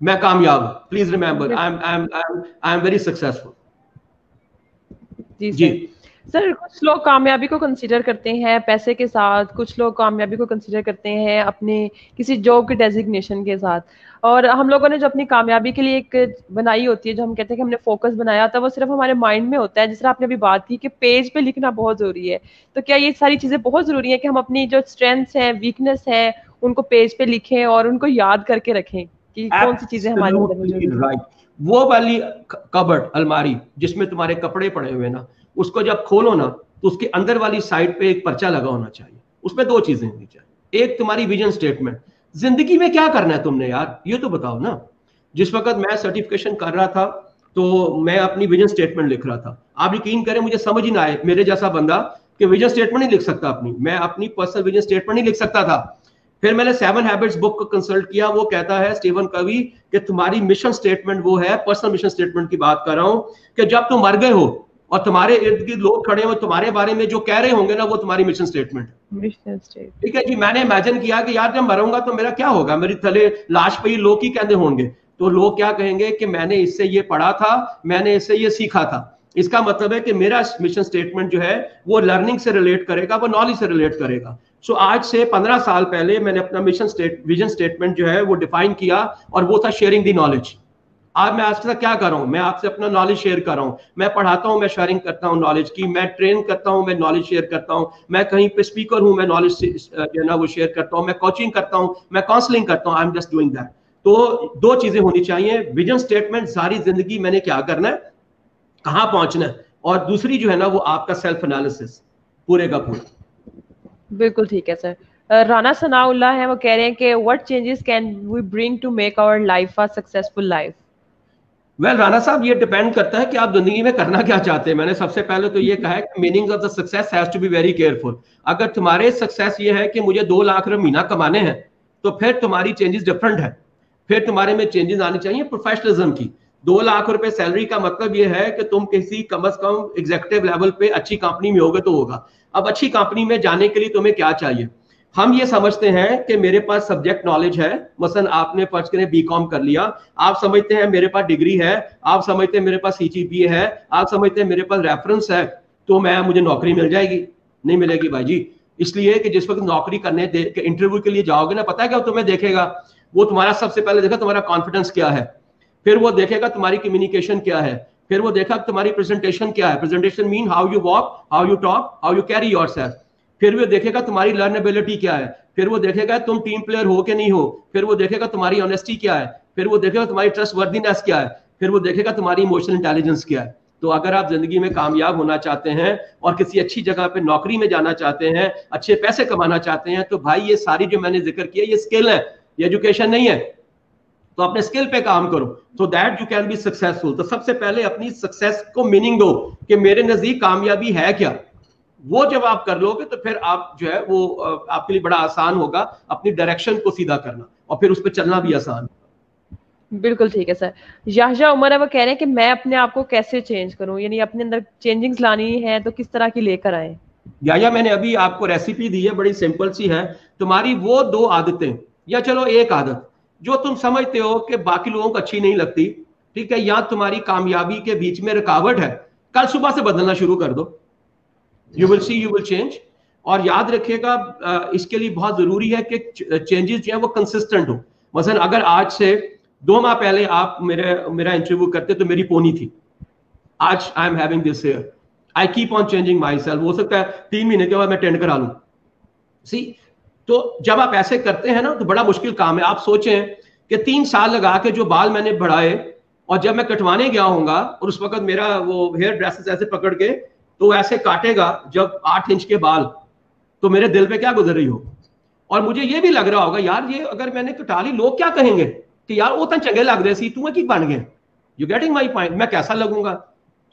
मैं कामयाब हूं। Please remember, I am very successful. जी सर, कुछ लोग कामयाबी को कंसीडर करते हैं पैसे के साथ, कुछ लोग कामयाबी को कंसीडर करते हैं अपने किसी जॉब के डेजिग्नेशन के साथ। और हम लोगों ने जो अपनी कामयाबी के लिए एक बनाई होती है, जो हम कहते हैं कि हमने फोकस बनाया होता है, वो सिर्फ हमारे माइंड में होता है। जिस तरह आपने अभी बात की कि पेज पे लिखना बहुत जरूरी है, तो क्या ये सारी चीजें बहुत जरूरी है कि हम अपनी जो स्ट्रेंथ्स हैं, वीकनेस है, उनको पेज पे लिखें और उनको याद करके रखें कि कौन सी चीजें हमारे अंदर राइट। वो वाली कबर्ड, अलमारी जिसमें तुम्हारे कपड़े पड़े हुए ना, उसको जब खोलो ना तो उसके अंदर वाली साइड पे एक पर्चा लगा होना चाहिए, उसमें 2 चीजें होनी चाहिए। एक तुम्हारी विजन स्टेटमेंट, जिंदगी में क्या करना है तुमने यार, ये तो बताओ ना। जिस वक्त मैं सर्टिफिकेशन कर रहा था तो मैं अपनी विजन स्टेटमेंट लिख रहा था। आप यकीन करें मुझे समझ ही ना आए, मेरे जैसा बंदा कि विजन स्टेटमेंट नहीं लिख सकता अपनी, मैं अपनी पर्सनल विजन स्टेटमेंट नहीं लिख सकता था। फिर मैंने 7 हैबिट्स बुक को कंसल्ट किया, वो कहता है स्टीवन कवी कि तुम्हारी मिशन स्टेटमेंट वो है, पर्सनल मिशन स्टेटमेंट की बात कर रहा हूं, कि जब तुम मर गए हो और तुम्हारे इर्द गिर्द लोग खड़े हो तुम्हारे बारे में जो कह रहे होंगे ना, वो तुम्हारी मिशन स्टेटमेंट। ठीक है जी, मैंने इमेजिन किया कि यार जब मरूंगा तो मेरा क्या होगा, मेरी थले लाश पे ही लोग ही कहते होंगे, तो लोग क्या कहेंगे कि मैंने इससे ये पढ़ा था, मैंने इससे ये सीखा था। इसका मतलब है कि मेरा मिशन स्टेटमेंट जो है वो लर्निंग से रिलेट करेगा, वो नॉलेज से रिलेट करेगा। सो आज से 15 साल पहले मैंने अपना विजन स्टेटमेंट जो है वो डिफाइन किया, और वो था शेयरिंग दी नॉलेज। आज मैं आपके साथ क्या कर रहा हूं, मैं आपसे अपना नॉलेज शेयर कर रहा हूं, मैं पढ़ाता हूं, मैं शेयरिंग करता हूं नॉलेज की, मैं ट्रेन करता हूं, मैं नॉलेज शेयर करता हूं, मैं कहीं पे स्पीकर हूं, मैं नॉलेज जो है ना वो शेयर करता हूं, मैं कोचिंग करता हूं, मैं काउंसलिंग करता हूं, I am just doing that. तो 2 चीजें होनी चाहिए, विजन स्टेटमेंट सारी जिंदगी मैंने क्या करना है, कहां पहुंचना है, और दूसरी जो है ना वो आपका सेल्फ एनालिसिस पूरे का पूरा। बिल्कुल ठीक है सर। राना सनाउल्लाह है, वो कह रहे हैं कि what changes can we bring to make our life a successful life. Well Rana साहब, ये डिपेंड करता है कि आप जिंदगी में करना क्या चाहते हैं। मैंने सबसे पहले तो ये कहा है कि meaning of the success has to be very careful. अगर तुम्हारे सक्सेस ये है कि मुझे 2 लाख रुपए महीना कमाने हैं, तो फिर तुम्हारी चेंजेस डिफरेंट है, फिर तुम्हारे में चेंजेस आनी चाहिए प्रोफेशनलिज्म की। 2 लाख रुपए सैलरी का मतलब ये है कि तुम किसी कम से कम एग्जीक्यूटिव लेवल पे अच्छी कंपनी में होगे तो होगा। अब अच्छी कंपनी में जाने के लिए तुम्हें क्या चाहिए, हम ये समझते हैं कि मेरे पास सब्जेक्ट नॉलेज है, मसलन आपने फर्ज करें बीकॉम कर लिया, आप समझते हैं मेरे पास डिग्री है, आप समझते हैं मेरे पास सीजीपीए है, आप समझते हैं मेरे पास रेफरेंस है, तो मुझे नौकरी मिल जाएगी। नहीं मिलेगी भाई जी। इसलिए कि जिस वक्त नौकरी करने इंटरव्यू के लिए जाओगे ना, पता है क्या तुम्हें देखेगा, वो तुम्हारा सबसे पहले देखा तुम्हारा कॉन्फिडेंस क्या है, फिर वो देखेगा तुम्हारी कम्युनिकेशन क्या है, फिर वो देखा तुम्हारी प्रेजेंटेशन क्या है। Presentation mean how you walk, how you talk, how you carry yourself. फिर वो देखेगा तुम्हारी लर्नेबिलिटी क्या है, फिर वो देखेगा तुम टीम प्लेयर हो कि नहीं हो, फिर वो देखेगा तुम्हारी ऑनेस्टी क्या है, फिर वो देखेगा तुम्हारी ट्रस्ट वर्दीनेस क्या है, फिर वो देखेगा तुम्हारी इमोशनल इंटेलिजेंस क्या है। तो अगर आप जिंदगी में कामयाब होना चाहते हैं और किसी अच्छी जगह पे नौकरी में जाना चाहते हैं, अच्छे पैसे कमाना चाहते हैं, तो भाई ये सारी जो मैंने जिक्र किया ये स्किल है, ये एजुकेशन नहीं है। तो अपने स्किल पे काम करो so that you can be successful। तो सबसे पहले अपनी सक्सेस को मीनिंग दो कि मेरे नजदीक कामयाबी है क्या। वो जब आप कर लोगे तो फिर आप जो है वो आपके लिए बड़ा आसान होगा अपनी डायरेक्शन को सीधा करना, और फिर उस पर चलना भी आसान। बिल्कुल ठीक है सर। याहया उमर है, वो कह रहे हैं कि मैं अपने आप को कैसे चेंज करूं, यानी अपने अंदर चेंजिंग्स लानी है तो किस तरह की लेकर आए। या मैंने अभी आपको रेसिपी दी है, बड़ी सिंपल सी है। तुम्हारी वो 2 आदतें, या चलो एक आदत जो तुम समझते हो कि बाकी लोगों को अच्छी नहीं लगती, ठीक है, या तुम्हारी कामयाबी के बीच में रुकावट है, कल सुबह से बदलना शुरू कर दो। You will see, you will change. और याद रखिएगा इसके लिए बहुत जरूरी है कि चेंजेस जो है वो कंसिस्टेंट हो। मसलन अगर आज से 2 माह पहले आप मेरा इंटरव्यू करते तो मेरी पोनी थी, आज I am having this hair, I keep on changing myself. हो सकता है 3 महीने के बाद मैं टेंड करा लूं। सी, तो जब आप ऐसे करते हैं ना तो बड़ा मुश्किल काम है। आप सोचें कि 3 साल लगा के जो बाल मैंने बढ़ाए, और जब मैं कटवाने गया होऊंगा और उस वक्त मेरा वो हेयर ड्रेसेस ऐसे पकड़ के तो ऐसे काटेगा जब 8 इंच के बाल, तो मेरे दिल पे क्या गुजर रही हो। और मुझे ये भी लग रहा होगा यार ये अगर मैंने कटा ली लोग क्या कहेंगे कि यार वो तो चंगे लग रहे सी, तुम्हें की बन गए। यू गेटिंग माई पॉइंट, मैं कैसा लगूंगा।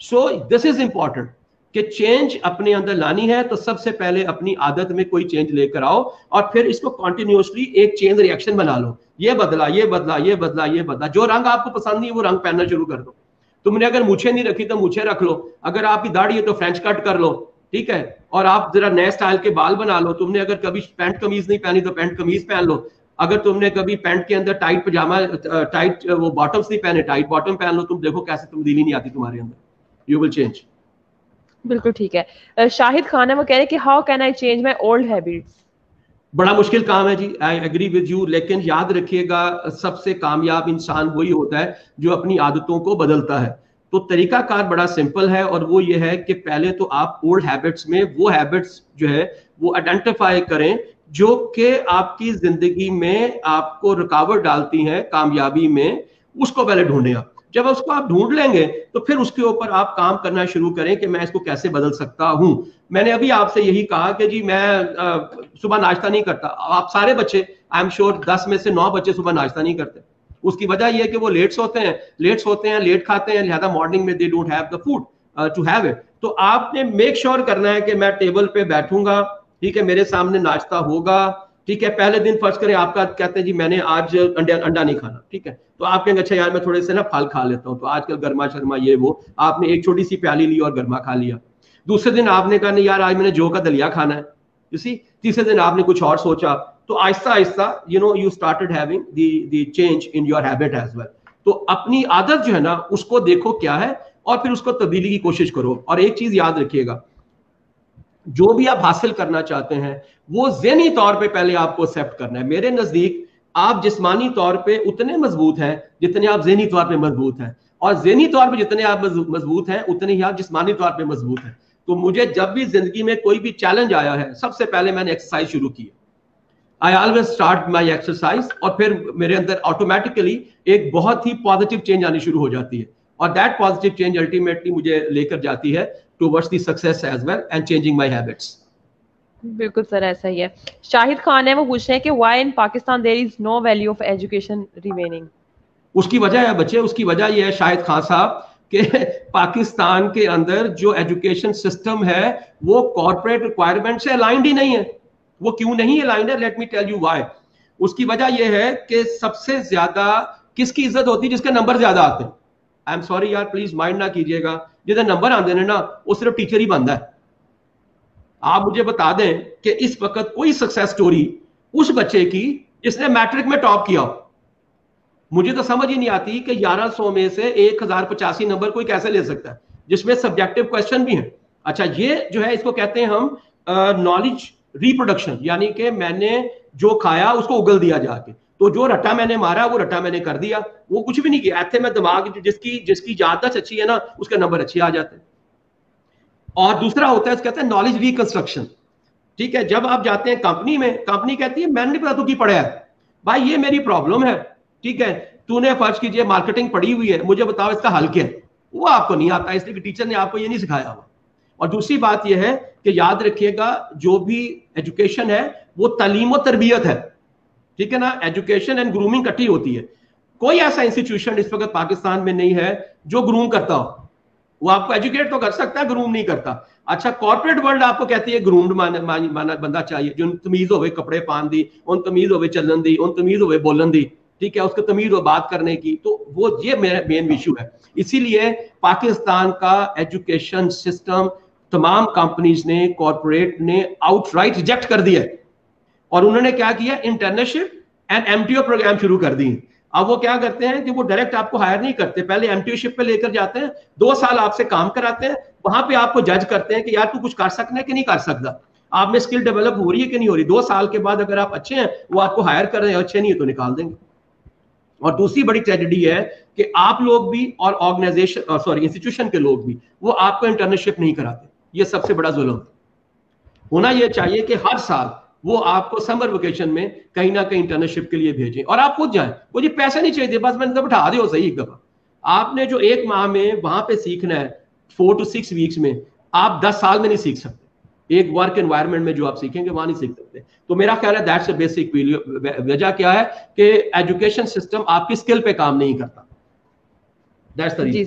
सो दिस इज इंपॉर्टेंट कि चेंज अपने अंदर लानी है तो सबसे पहले अपनी आदत में कोई चेंज लेकर आओ, और फिर इसको कॉन्टिन्यूसली एक चेंज रिएक्शन बना लो। ये बदला, ये बदला, ये बदला, ये बदला। जो रंग आपको पसंद नहीं वो रंग पहनना शुरू कर दो। तुमने अगर मूछें नहीं रखी तो मूछें रख लो, अगर आपकी दाढ़ी है तो फ्रेंच कट कर लो, ठीक है, और आप जरा नए स्टाइल के बाल बना लो। तुमने अगर कभी पैंट कमीज नहीं पहनी तो पैंट कमीज पहन लो। अगर तुमने कभी पैंट के अंदर टाइट पजामा, टाइट वो बॉटम्स नहीं पहने, टाइट बॉटम पहन लो। तुम देखो कैसे तब्दीली नहीं आती तुम्हारे अंदर, यू विल चेंज। बिल्कुल ठीक है। शाहिद खान है, वो कह रहे हैं कि how can I change my old habits. बड़ा मुश्किल काम है जी, आई एग्री विद यू। लेकिन याद रखिएगा सबसे कामयाब इंसान वही होता है जो अपनी आदतों को बदलता है। तो तरीकाकार बड़ा सिंपल है, और वो ये है कि पहले तो आप ओल्ड हैबिट्स में वो हैबिट्स जो है वो आइडेंटिफाई करें जो कि आपकी जिंदगी में आपको रुकावट डालती हैं कामयाबी में, उसको पहले ढूंढें आप। जब उसको आप ढूंढ लेंगे तो फिर उसके ऊपर आप काम करना शुरू करें कि मैं इसको कैसे बदल सकता हूं। मैंने अभी आपसे यही कहा कि जी मैं सुबह नाश्ता नहीं करता। आप सारे बच्चे, आई एम श्योर 10 में से 9 बच्चे सुबह नाश्ता नहीं करते। उसकी वजह यह है कि वो लेट सोते हैं, लेट खाते हैं, लिहाजा मॉर्निंग में they don't have the food to have it. तो आपने मेक श्योर करना है कि मैं टेबल पे बैठूंगा, ठीक है, मेरे सामने नाश्ता होगा, ठीक है। पहले दिन फर्ज करें आपका कहते हैं जी मैंने आज अंडा नहीं खाना, ठीक है, तो आप कहेंगे अच्छा यार मैं थोड़े से ना फल खा लेता हूँ, तो आजकल गर्मा शर्मा ये वो, आपने एक छोटी सी प्याली ली और गर्मा खा लिया। दूसरे दिन आपने कहा नहीं यार आज मैंने जौ का दलिया खाना है, यू सी। तीसरे दिन आपने कुछ और सोचा, तो आहिस्ता आहिस्ता you started having the change in your habit as well. तो अपनी आदत जो है ना उसको देखो क्या है और फिर उसको तब्दीली की कोशिश करो। और एक चीज याद रखिएगा, जो भी आप हासिल करना चाहते हैं वो ज़हनी तौर पे पहले आपको एक्सेप्ट करना है। मेरे नजदीक आप जिस्मानी तौर पे उतने मजबूत हैं जितने आप ज़हनी तौर पे मजबूत हैं, और ज़हनी तौर पे जितने आप मजबूत हैं उतने ही आप जिस्मानी तौर पे मजबूत हैं। तो मुझे जब भी जिंदगी में कोई भी चैलेंज आया है, सबसे पहले मैंने एक्सरसाइज शुरू की। I always start my exercise, और फिर मेरे अंदर ऑटोमेटिकली एक बहुत ही पॉजिटिव चेंज आनी शुरू हो जाती है, और दैट पॉजिटिव चेंज अल्टीमेटली मुझे लेकर जाती है towards the success as well and changing my habits. बिल्कुल सर, ऐसा ही है। शाहिद खान है, वो पूछ रहे हैं कि why in Pakistan there is no value of education remaining. उसकी वजह है बच्चे, उसकी वजह यह है शाहिद खान साहब कि पाकिस्तान के अंदर जो एजुकेशन सिस्टम है वो कॉर्पोरेट रिक्वायरमेंट से अलाइंड ही नहीं है। वो क्यों नहीं अलाइंड है, let me tell you why. उसकी वजह यह है कि सबसे ज्यादा किसकी इज्जत होती है, जिसके नंबर ज्यादा आते हैं। आई एम सॉरी यार, प्लीज माइंड ना कीजिएगा, जिधर नंबर आते हैं ना वो सिर्फ टीचर ही बनता है। आप मुझे बता दें कि इस वक्त कोई सक्सेस स्टोरी उस बच्चे की जिसने मैट्रिक में टॉप किया हो। मुझे तो समझ ही नहीं आती कि 1100 में से 1085 नंबर कोई कैसे ले सकता है, जिसमें सब्जेक्टिव क्वेश्चन भी है। अच्छा, ये जो है इसको कहते हैं हम नॉलेज रिप्रोडक्शन, यानी कि मैंने जो खाया उसको उगल दिया जाके, तो जो रट्टा मैंने मारा वो रट्टा मैंने कर दिया, वो कुछ भी नहीं किया। ऐसे में दिमाग जिसकी याददाश्त अच्छी है ना उसके नंबर अच्छे आ जाते हैं। और दूसरा होता है कहते हैं नॉलेज रिकंस्ट्रक्शन, ठीक है। जब आप जाते हैं कंपनी में, कंपनी कहती है मैंने नहीं पता तू की पढ़ा है, भाई ये मेरी प्रॉब्लम है, ठीक है, तूने फर्ज कीजिए मार्केटिंग पढ़ी हुई है, मुझे बताओ इसका हल क्या है। वो आपको नहीं आता, इसलिए कि टीचर ने आपको ये नहीं सिखाया हुआ। और दूसरी बात यह है कि याद रखिएगा जो भी एजुकेशन है वो तालीम और तरबियत है, ठीक है ना। एजुकेशन एंड ग्रूमिंग इकट्ठी होती है। कोई ऐसा इंस्टीट्यूशन इस वक्त पाकिस्तान में नहीं है जो ग्रूम करता हो। वो आपको एजुकेट तो कर सकता है, ग्रूम नहीं करता। अच्छा, कॉर्पोरेट वर्ल्ड आपको कहती है ग्रूम्ड माना बंदा चाहिए, जो तमीज होवे कपड़े पान दी, उन तमीज होवे चलन दी, उन तमीज होवे बोलन दी, ठीक है, उसको तमीज हो बात करने की। तो वो ये मेरा मेन इशू है। इसीलिए पाकिस्तान का एजुकेशन सिस्टम तमाम कंपनीज ने, कॉर्पोरेट ने आउटराइट रिजेक्ट कर दिया है। और उन्होंने क्या किया, इंटर्नशिप एंड एमटीओ प्रोग्राम शुरू कर दी। अब वो क्या करते हैं कि वो डायरेक्ट आपको हायर नहीं करते, पहले एमटीओशिप पे लेकर जाते हैं, 2 साल आपसे काम कराते हैं, वहां पे आपको जज करते हैं कि यार तू कुछ कर सकता है कि नहीं कर सकता, आप में स्किल डेवलप हो रही है कि नहीं हो रही। 2 साल के बाद अगर आप अच्छे हैं वो आपको हायर कर रहे हैं, अच्छे नहीं है तो निकाल देंगे। और दूसरी बड़ी ट्रेजेडी है कि आप लोग भी और ऑर्गेनाइजेशन इंस्टीट्यूशन के लोग भी वो आपको इंटर्नशिप नहीं कराते। ये सबसे बड़ा जुल्म होना ये चाहिए कि हर साल वो आपको समर वेकेशन में कहीं ना कहीं इंटर्नशिप के लिए भेजें और आप खुद जाएं। मुझे पैसे नहीं चाहिए, बस मैंने बिठा दो सही एक दफा। आपने जो 1 माह में वहां पे सीखना है 4 to 6 वीक्स में, आप 10 साल में नहीं सीख सकते। एक वर्क एनवायरनमेंट में जो आप सीखेंगे वहां नहीं सीख सकते। तो मेरा ख्याल है दैट्स अ बेसिक वजह क्या है कि एजुकेशन सिस्टम आपकी स्किल पे काम नहीं करता। That's the reason. जी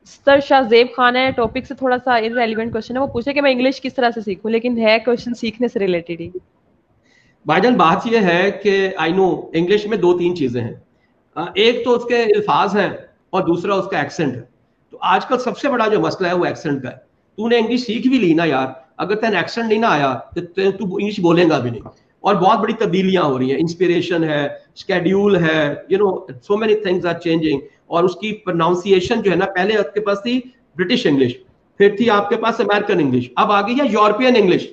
सर शाहजेब खान है, टॉपिक से थोड़ा सा इररिलेवेंट क्वेश्चन है, वो पूछे कि मैं इंग्लिश किस तरह से सीखूं, लेकिन है क्वेश्चन सीखने से रिलेटेड ही। भाईजान बात यह है कि आई नो इंग्लिश में 2-3 चीजें हैं, एक तो उसके अल्फाज हैं और दूसरा उसका एक्सेंट है। तो आजकल सबसे बड़ा जो मसला है वो एक्सेंट का है। तूने इंग्लिश सीख भी ली ना यार, अगर तेन एक्सेंट नहीं ना आया तो तू इंग्लिश बोलेगा भी नहीं। और बहुत बड़ी तब्दीलियां हो रही हैं, इंस्पिरेशन है, शेड्यूल है, so many things are changing. और उसकी प्रोनाउंसिएशन जो है ना, पहले आपके पास थी ब्रिटिश इंग्लिश, फिर थी आपके पास अमेरिकन इंग्लिश, अब आ गई है यूरोपियन इंग्लिश।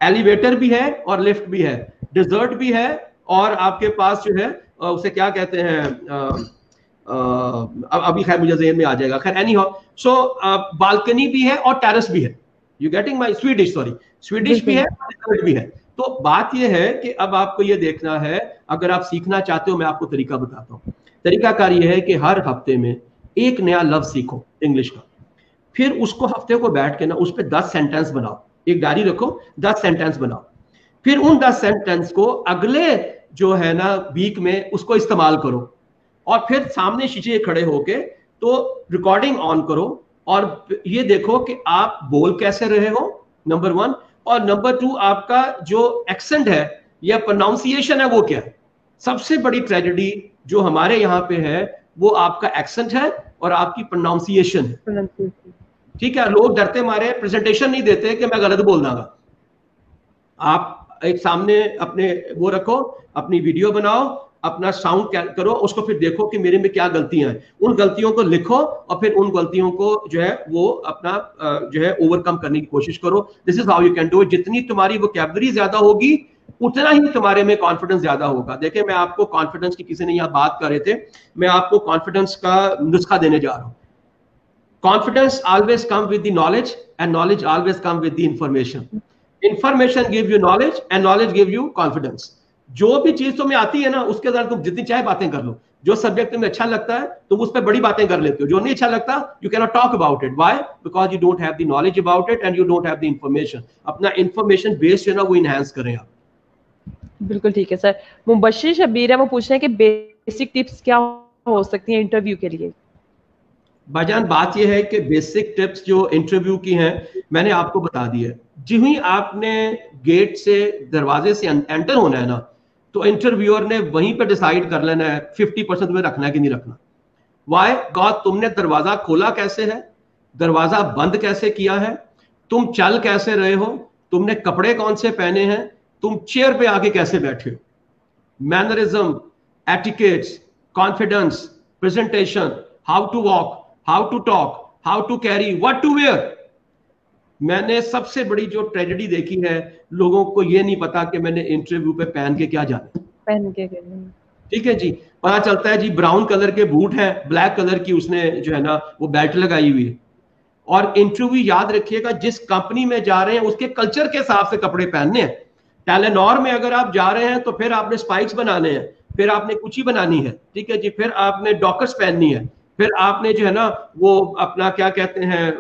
एलिवेटर भी है और लिफ्ट भी है, डिजर्ट भी है, और आपके पास जो है उसे क्या कहते हैं, अभी खैर मुझे ज़हन में आ जाएगा। खैर एनी हाउ, सो बालकनी भी है और टेरेस भी है। यू गेटिंग माय स्वीडिश भी है और डिजर्ट भी है। तो बात यह है कि अब आपको ये देखना है, अगर आप सीखना चाहते हो मैं आपको तरीका बताता हूँ। तरीकाकार ये है कि हर हफ्ते में एक नया लफ्ज सीखो इंग्लिश का, फिर उसको हफ्ते को बैठ के ना उस पर 10 सेंटेंस बनाओ, एक डायरी रखो, 10 सेंटेंस बनाओ, फिर उन 10 सेंटेंस को अगले जो है ना वीक में उसको इस्तेमाल करो, और फिर सामने शीशे खड़े होके तो रिकॉर्डिंग ऑन करो और ये देखो कि आप बोल कैसे रहे हो, नंबर 1, और नंबर 2 आपका जो एक्सेंट है या प्रोनाउंसिएशन है वो क्या है। सबसे बड़ी ट्रेजेडी जो हमारे यहाँ पे है वो आपका एक्सेंट है और आपकी प्रोनाउंसिएशन है। ठीक है, लोग डरते मारे प्रेजेंटेशन नहीं देते कि मैं गलत बोल दूंगा। आप एक सामने अपने वो रखो, अपनी वीडियो बनाओ, अपना साउंड करो, उसको फिर देखो कि मेरे में क्या गलतियां हैं, उन गलतियों को लिखो और फिर उन गलतियों को जो है वो अपना जो है ओवरकम करने की कोशिश करो। This is how you can do it. जितनी तुम्हारी वोकैबुलरी ज्यादा होगी उतना ही तुम्हारे में कॉन्फिडेंस ज्यादा होगा। देखिए मैं आपको कॉन्फिडेंस की, किसी ने यहाँ बात कर रहे थे, मैं आपको कॉन्फिडेंस का नुस्खा देने जा रहा हूँ। Confidence always come with the knowledge and knowledge always come with the information. Information give you knowledge and knowledge give you confidence. जो भी चीज तुम्हें आती है ना उसके अंदर तुम जितनी चाहे बातें कर लो, जो सब्जेक्ट तुम्हें अच्छा लगता है तुम उस पर बड़ी बातें कर लेते हो, जो नहीं अच्छा लगता you can not talk about it. Why? Because you don't have the knowledge about it and you don't have the information. अपना इंफॉर्मेशन बेस जो है ना वो इनहेंस करें आप। बिल्कुल ठीक है सर। मुबश्शिर शबीर है, वो पूछ रहे हैं कि बेसिक टिप्स क्या हो सकती हैं इंटरव्यू के लिए। भाईजान बात यह है कि बेसिक टिप्स जो इंटरव्यू की हैं मैंने आपको बता दी है। जिस ही आपने गेट से, दरवाजे से एंटर होना है ना, तो इंटरव्यूअर ने वहीं पे डिसाइड कर लेना है 50% में रखना है कि नहीं रखना। वाई? गॉड तुमने दरवाजा खोला कैसे है, दरवाजा बंद कैसे किया है, तुम चल कैसे रहे हो, तुमने कपड़े कौन से पहने हैं, तुम चेयर पे आके कैसे बैठे हो, mannerism, etiquettes, confidence, presentation, how to walk, how to talk, how to carry, what to wear. मैंने सबसे बड़ी जो ट्रेजेडी देखी है, लोगों को ये नहीं पता कि मैंने इंटरव्यू पे पहन के क्या जाना, पहन के। ठीक है जी। पता चलता है जी ब्राउन कलर के बूट हैं, ब्लैक कलर की उसने जो है ना वो बेल्ट लगाई हुई है। और इंटरव्यू याद रखिएगा, जिस कंपनी में जा रहे हैं उसके कल्चर के हिसाब से कपड़े पहनने हैं। टेलेनॉर में अगर आप जा रहे हैं तो फिर आपने स्पाइक्स बनाने हैं, फिर आपने कुची बनानी है, ठीक है जी, फिर आपने डॉकर्स पहननी है, फिर आपने जो है ना वो अपना क्या कहते हैं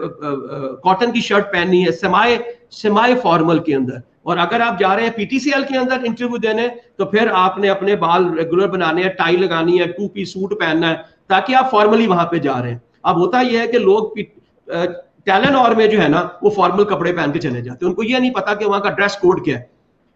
कॉटन की शर्ट पहननी है, सेमाई फॉर्मल के अंदर। और अगर आप जा रहे हैं पीटीसीएल के अंदर इंटरव्यू देने तो फिर आपने अपने बाल रेगुलर बनाने हैं, टाई लगानी है, 2 पीस सूट पहनना है, ताकि आप फॉर्मली वहां पे जा रहे हैं। अब होता यह है कि लोग टेलेनॉर में जो है ना वो फॉर्मल कपड़े पहन के चले जाते हैं, उनको ये नहीं पता कि वहां का ड्रेस कोड क्या है।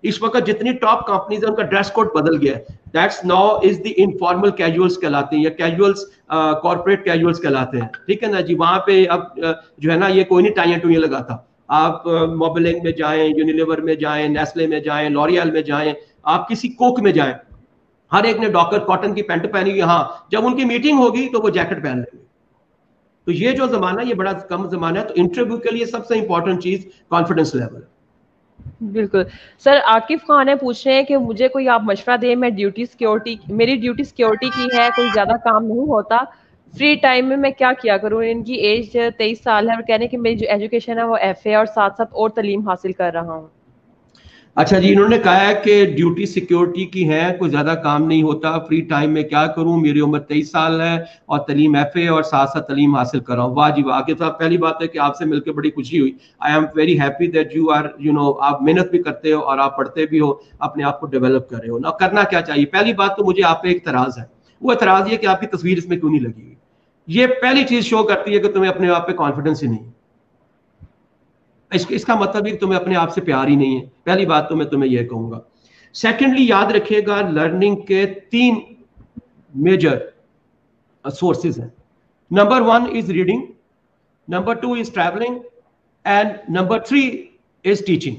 इस वक्त जितनी टॉप कंपनीज है उनका ड्रेस कोड बदल गया है। That's now is the informal casuals कहलाते हैं, या कैजुअल्स कॉर्पोरेट कैजुअल्स कहलाते हैं, ठीक है ना जी। वहां पे अब जो है ना ये कोई नहीं टाइयां टुइयां लगाता। आप मोबिलिंग में जाएं, यूनिलीवर में जाएं, नेस्ले में जाएं, लॉरियल में जाएं, आप किसी कोक में जाएं, हर एक ने डॉकर कॉटन की पैंट पहनी हुई। हाँ, जब उनकी मीटिंग होगी तो वो जैकेट पहन लेंगे। तो ये जो जमाना, ये बड़ा कम जमाना है। तो इंटरव्यू के लिए सबसे इंपॉर्टेंट चीज कॉन्फिडेंस लेवल है। बिल्कुल सर। आकिफ खान है, पूछ रहे हैं कि मुझे कोई आप मशवरा दें, मेरी ड्यूटी सिक्योरिटी की है, कोई ज्यादा काम नहीं होता, फ्री टाइम में मैं क्या किया करूं। इनकी एज 23 साल है और कहने की मेरी जो एजुकेशन है वो FA और साथ साथ और तालीम हासिल कर रहा हूँ। अच्छा जी, इन्होंने कहा है कि ड्यूटी सिक्योरिटी की है, कोई ज्यादा काम नहीं होता, फ्री टाइम में क्या करूं, मेरी उम्र 23 साल है और तालीम FA और साथ साथ तालीम हासिल कर रहा हूँ। वाह जी वाह। के साथ पहली बात है कि आपसे मिलकर बड़ी खुशी हुई। I am very happy that you are आप मेहनत भी करते हो और आप पढ़ते भी हो, अपने आप को डेवलप कर रहे हो ना। करना क्या चाहिए? पहली बात तो मुझे आप पे एक इतराज है, वो इतराज ये कि आपकी तस्वीर इसमें क्यों नहीं लगी हुई। ये पहली चीज शो करती है कि तुम्हें अपने आप पे कॉन्फिडेंस ही नहीं है। इसका मतलब है कि तुम्हें अपने आप से प्यार ही नहीं है। पहली बात तो मैं तुम्हें यह कहूंगा। सेकेंडली याद रखिएगा, लर्निंग के 3 मेजर सोर्सेज हैं। Number 1 is reading, number 2 is travelling and number 3 is teaching.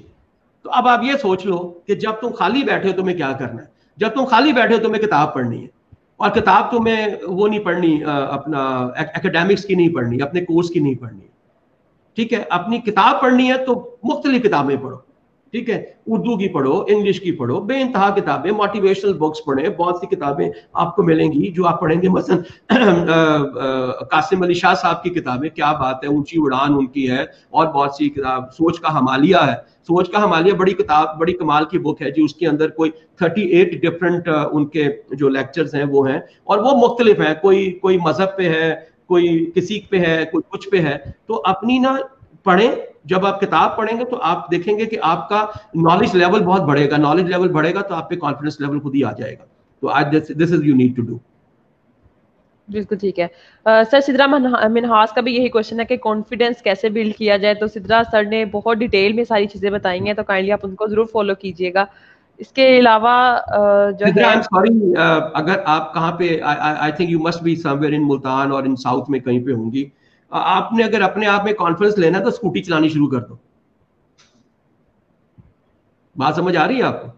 तो अब आप ये सोच लो कि जब तुम खाली बैठे हो तुम्हें क्या करना है। जब तुम खाली बैठे हो तुम्हें किताब पढ़नी है, और किताब तुम्हें वो नहीं पढ़नी, अपना एकेडमिक्स की नहीं पढ़नी, अपने कोर्स की नहीं पढ़नी, ठीक है। अपनी किताब पढ़नी है तो मुख्तलिफ किताबें पढ़ो, ठीक है, उर्दू की पढ़ो, इंग्लिश की पढ़ो, बेइंतहा किताबें, मोटिवेशनल बुक्स पढ़ें, बहुत सी किताबें आपको मिलेंगी जो आप पढ़ेंगे। मसलन कासिम अली शाह साहब की किताबें, क्या बात है, ऊंची उड़ान उनकी है, और बहुत सी किताब, सोच का हमालिया है। सोच का हमालिया बड़ी किताब, बड़ी कमाल की बुक है जी। उसके अंदर कोई 38 डिफरेंट उनके जो लेक्चर्स हैं वो हैं, और वो मुख्तलिफ हैं, कोई मजहब पे है, कोई किसी पे है, कोई कुछ पे है। तो अपनी ना पढ़ें, जब आप किताब पढ़ेंगे तो आप देखेंगे कि आपका नॉलेज लेवल बहुत बढ़ेगा। नॉलेज लेवल बढ़ेगा तो आप पे कॉन्फिडेंस लेवल खुद ही आ जाएगा। तो आज this is you need to do. बिल्कुल ठीक है। सर सिद्रा मिनहास का भी यही क्वेश्चन है कि कॉन्फिडेंस कैसे बिल्ड किया जाए। तो सिद्रा सर ने बहुत डिटेल में सारी चीजें बताई हैं, तो काइंडली आप उनको जरूर फॉलो कीजिएगा। इसके अलावा जो सिद्रा, है, आई एम सॉरी, अगर आप कहाँ पे, I think you must be somewhere in Multan और इन साउथ में कहीं पे होंगी। आपने अगर अपने आप में कॉन्फिडेंस लेना है तो स्कूटी चलानी शुरू कर दो। बात समझ आ रही है आपको?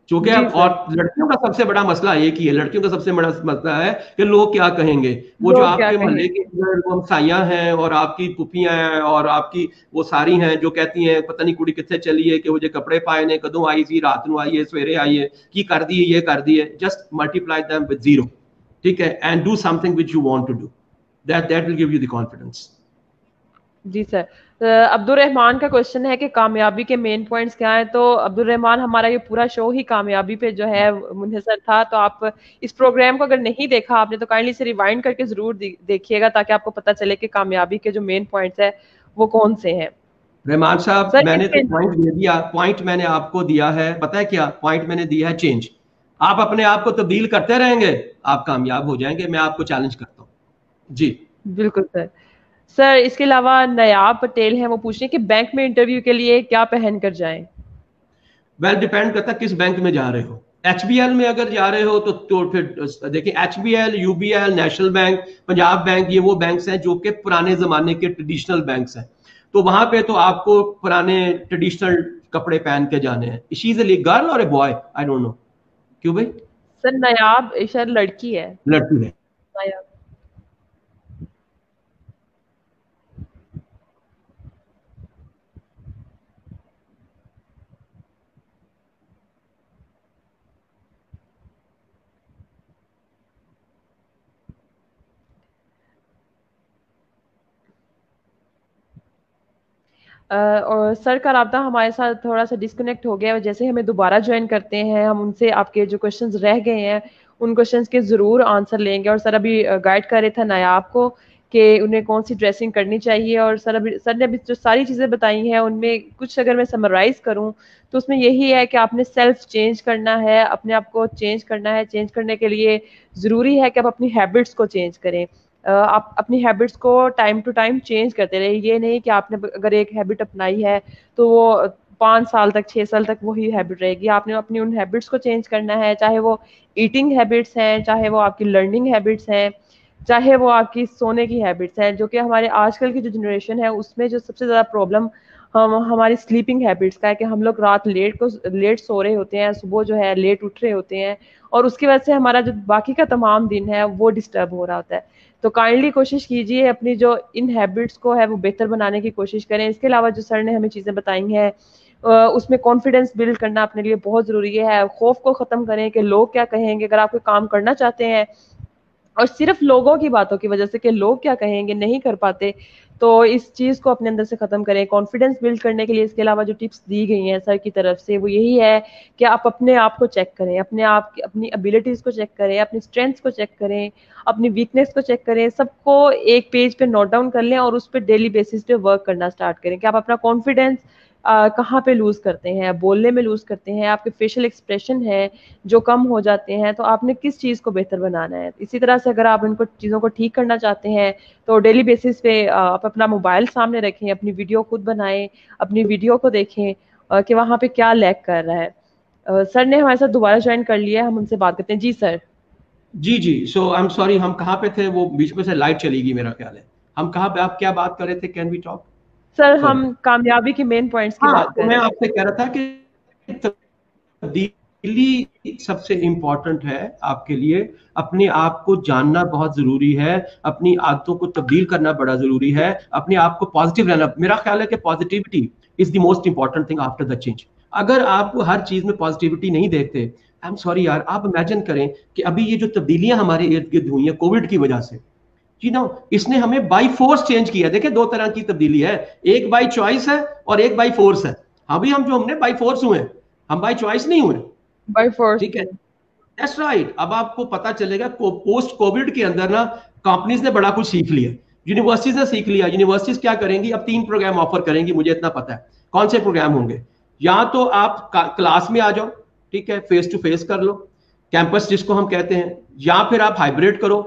क्योंकि जी अब, सर, और लड़कियों का सबसे बड़ा मसला एक ही है, लड़कियों का सबसे बड़ा मसला है कि लोग क्या कहेंगे। वो जो लोग क्या आपके मोहल्ले कहेंगे। की वो साइयां हैं और आपकी पुफियां हैं और आपकी वो सारी हैं जो कहती हैं पता नहीं कुड़ी कितने चली है, कि वो जो कपड़े पाए ने कदों आई सी, रात ਨੂੰ आई है, सवेरे आई है, की कर दी है, ये कर दी है। Just multiply them with zero, ठीक है, and do something which you want to do, that will give you the confidence. जी सर। अब्दुल रहमान का क्वेश्चन है कि कामयाबी के मेन पॉइंट्स क्या हैं। तो अब्दुल रहमान, हमारा ये पूरा शो ही कामयाबी पे जो है मुनहसर था। तो आप इस प्रोग्राम को अगर नहीं देखा आपने तो काइंडली से रिवाइंड करके जरूर देखिएगा, ताकि आपको पता चले कि कामयाबी के जो मेन पॉइंट्स है वो कौन से हैं। रहमान साहब, सर मैंने तो इसके, पॉइंट दे दिया, पॉइंट मैंने आपको दिया है, पता है क्या पॉइंट मैंने दिया है? चेंज। आप अपने आप को तब्दील करते रहेंगे, आप कामयाब हो जाएंगे। मैं आपको चैलेंज करता हूँ जी। बिल्कुल सर। सर इसके अलावा नयाब पटेल हैं, वो पूछ रहे हैं कि बैंक में इंटरव्यू के लिए क्या पहन कर जाएं। वेल, डिपेंड करता है किस बैंक में जा रहे हो। एचबीएल में अगर जा रहे हो तो फिर देखिए, HBL, UBL, national bank, Punjab bank, ये वो बैंक्स हैं जो कि पुराने जमाने के ट्रेडिशनल बैंक्स हैं। तो वहां पे तो आपको पुराने ट्रेडिशनल कपड़े पहन के जाने हैं। शी इज ए गर्ल और a boy, I don't know. क्यों भाई? सर नयाब शायद लड़की है। लड़की है। नयाब। और सर का राब्ता हमारे साथ थोड़ा सा डिस्कनेक्ट हो गया है। जैसे हमें दोबारा ज्वाइन करते हैं, हम उनसे आपके जो क्वेश्चंस रह गए हैं उन क्वेश्चंस के ज़रूर आंसर लेंगे। और सर अभी गाइड कर रहे थे नायाब को कि उन्हें कौन सी ड्रेसिंग करनी चाहिए। और सर ने अभी जो सारी चीज़ें बताई हैं उनमें कुछ अगर मैं समराइज करूँ तो उसमें यही है कि आपने सेल्फ चेंज करना है, अपने आप को चेंज करना है। चेंज करने के लिए ज़रूरी है कि आप अपनी हैबिट्स को चेंज करें। आप अपनी हैबिट्स को टाइम टू टाइम चेंज करते रहे। ये नहीं कि आपने अगर एक हैबिट अपनाई है तो वो 5 साल तक, 6 साल तक वही हैबिट रहेगी। आपने अपनी उन हैबिट्स को चेंज करना है, चाहे वो ईटिंग हैबिट्स हैं, चाहे वो आपकी लर्निंग हैबिट्स हैं, चाहे वो आपकी सोने की हैबिट्स हैं। जो कि हमारे आजकल की जो जनरेशन है उसमें जो सबसे ज़्यादा प्रॉब्लम हम हमारी स्लीपिंग हैबिट्स का है कि हम लोग रात लेट सो रहे होते हैं, सुबह जो है लेट उठ रहे होते हैं, और उसकी वजह से हमारा जो बाकी का तमाम दिन है वो डिस्टर्ब हो रहा होता है। तो काइंडली कोशिश कीजिए अपनी जो इन हैबिट्स को है वो बेहतर बनाने की कोशिश करें। इसके अलावा जो सर ने हमें चीज़ें बताई हैं उसमें कॉन्फिडेंस बिल्ड करना अपने लिए बहुत ज़रूरी है। खौफ को ख़त्म करें कि लोग क्या कहेंगे। अगर आप कोई काम करना चाहते हैं और सिर्फ लोगों की बातों की वजह से कि लोग क्या कहेंगे नहीं कर पाते, तो इस चीज को अपने अंदर से खत्म करें। कॉन्फिडेंस बिल्ड करने के लिए इसके अलावा जो टिप्स दी गई हैं सर की तरफ से वो यही है कि आप अपने आप को चेक करें, अपने आप की अपनी एबिलिटीज को चेक करें, अपनी स्ट्रेंथ्स को चेक करें, अपनी वीकनेस को चेक करें। सबको एक पेज पे नोट डाउन कर लें और उस पर डेली बेसिस पे वर्क करना स्टार्ट करें कि आप अपना कॉन्फिडेंस कहाँ पे लूज करते हैं। बोलने में लूज करते हैं, आपके फेशियल एक्सप्रेशन है जो कम हो जाते हैं, तो आपने किस चीज को बेहतर बनाना है। इसी तरह से अगर आप इनको चीजों को ठीक करना चाहते हैं तो डेली बेसिस पे आप अपना मोबाइल सामने रखें, अपनी वीडियो खुद बनाएं, अपनी वीडियो को देखें कि वहां पे क्या लैग कर रहा है। सर ने हमारे साथ दोबारा ज्वाइन कर लिया है, हम उनसे बात करते हैं। जी सर। जी जी, सो आई एम सॉरी, हम कहाँ पे थे? वो बीच में से लाइट चली गई मेरा ख्याल है। हम कहाँ पे, आप क्या बात कर रहे थे? Can we talk? Sir sorry. हम कामयाबी के मेन पॉइंट्स की हाँ, बात तो कर मैं रहे थे। आपसे कह रहा था कि तब्दीली सबसे इंपॉर्टेंट है आपके लिए। अपने आप को जानना बहुत जरूरी है, अपनी आदतों को तब्दील करना बड़ा जरूरी है, अपने आप को पॉजिटिव रहना। मेरा ख्याल है कि positivity is the most important thing after the change. अगर आप हर चीज में पॉजिटिविटी नहीं देखते, आई एम सॉरी यार, आप इमेजिन करें कि अभी ये जो तब्दीलियां हमारे इर्द गिर्द हुई हैं कोविड की वजह से, जी ना, इसने हमें बाई फोर्स चेंज किया। देखिए दो तरह की तब्दीली है, एक बाई चॉइस है और एक बाई फोर्स है। अभी हम जो हमने बाई फोर्स हुए, हम बाई चॉइस नहीं हुए, बाय फोर्स। ठीक है, दैट्स राइट। अब आपको पता चलेगा पोस्ट कोविड के अंदर ना कंपनीज ने बड़ा कुछ सीख लिया, यूनिवर्सिटीज ने सीख लिया। यूनिवर्सिटीज क्या करेंगी, अब 3 प्रोग्राम ऑफर करेंगी, मुझे इतना पता है। कौन से प्रोग्राम होंगे? या तो आप क्लास में आ जाओ, ठीक है, फेस टू फेस कर लो, कैंपस जिसको हम कहते हैं, या फिर आप हाइब्रिड करो,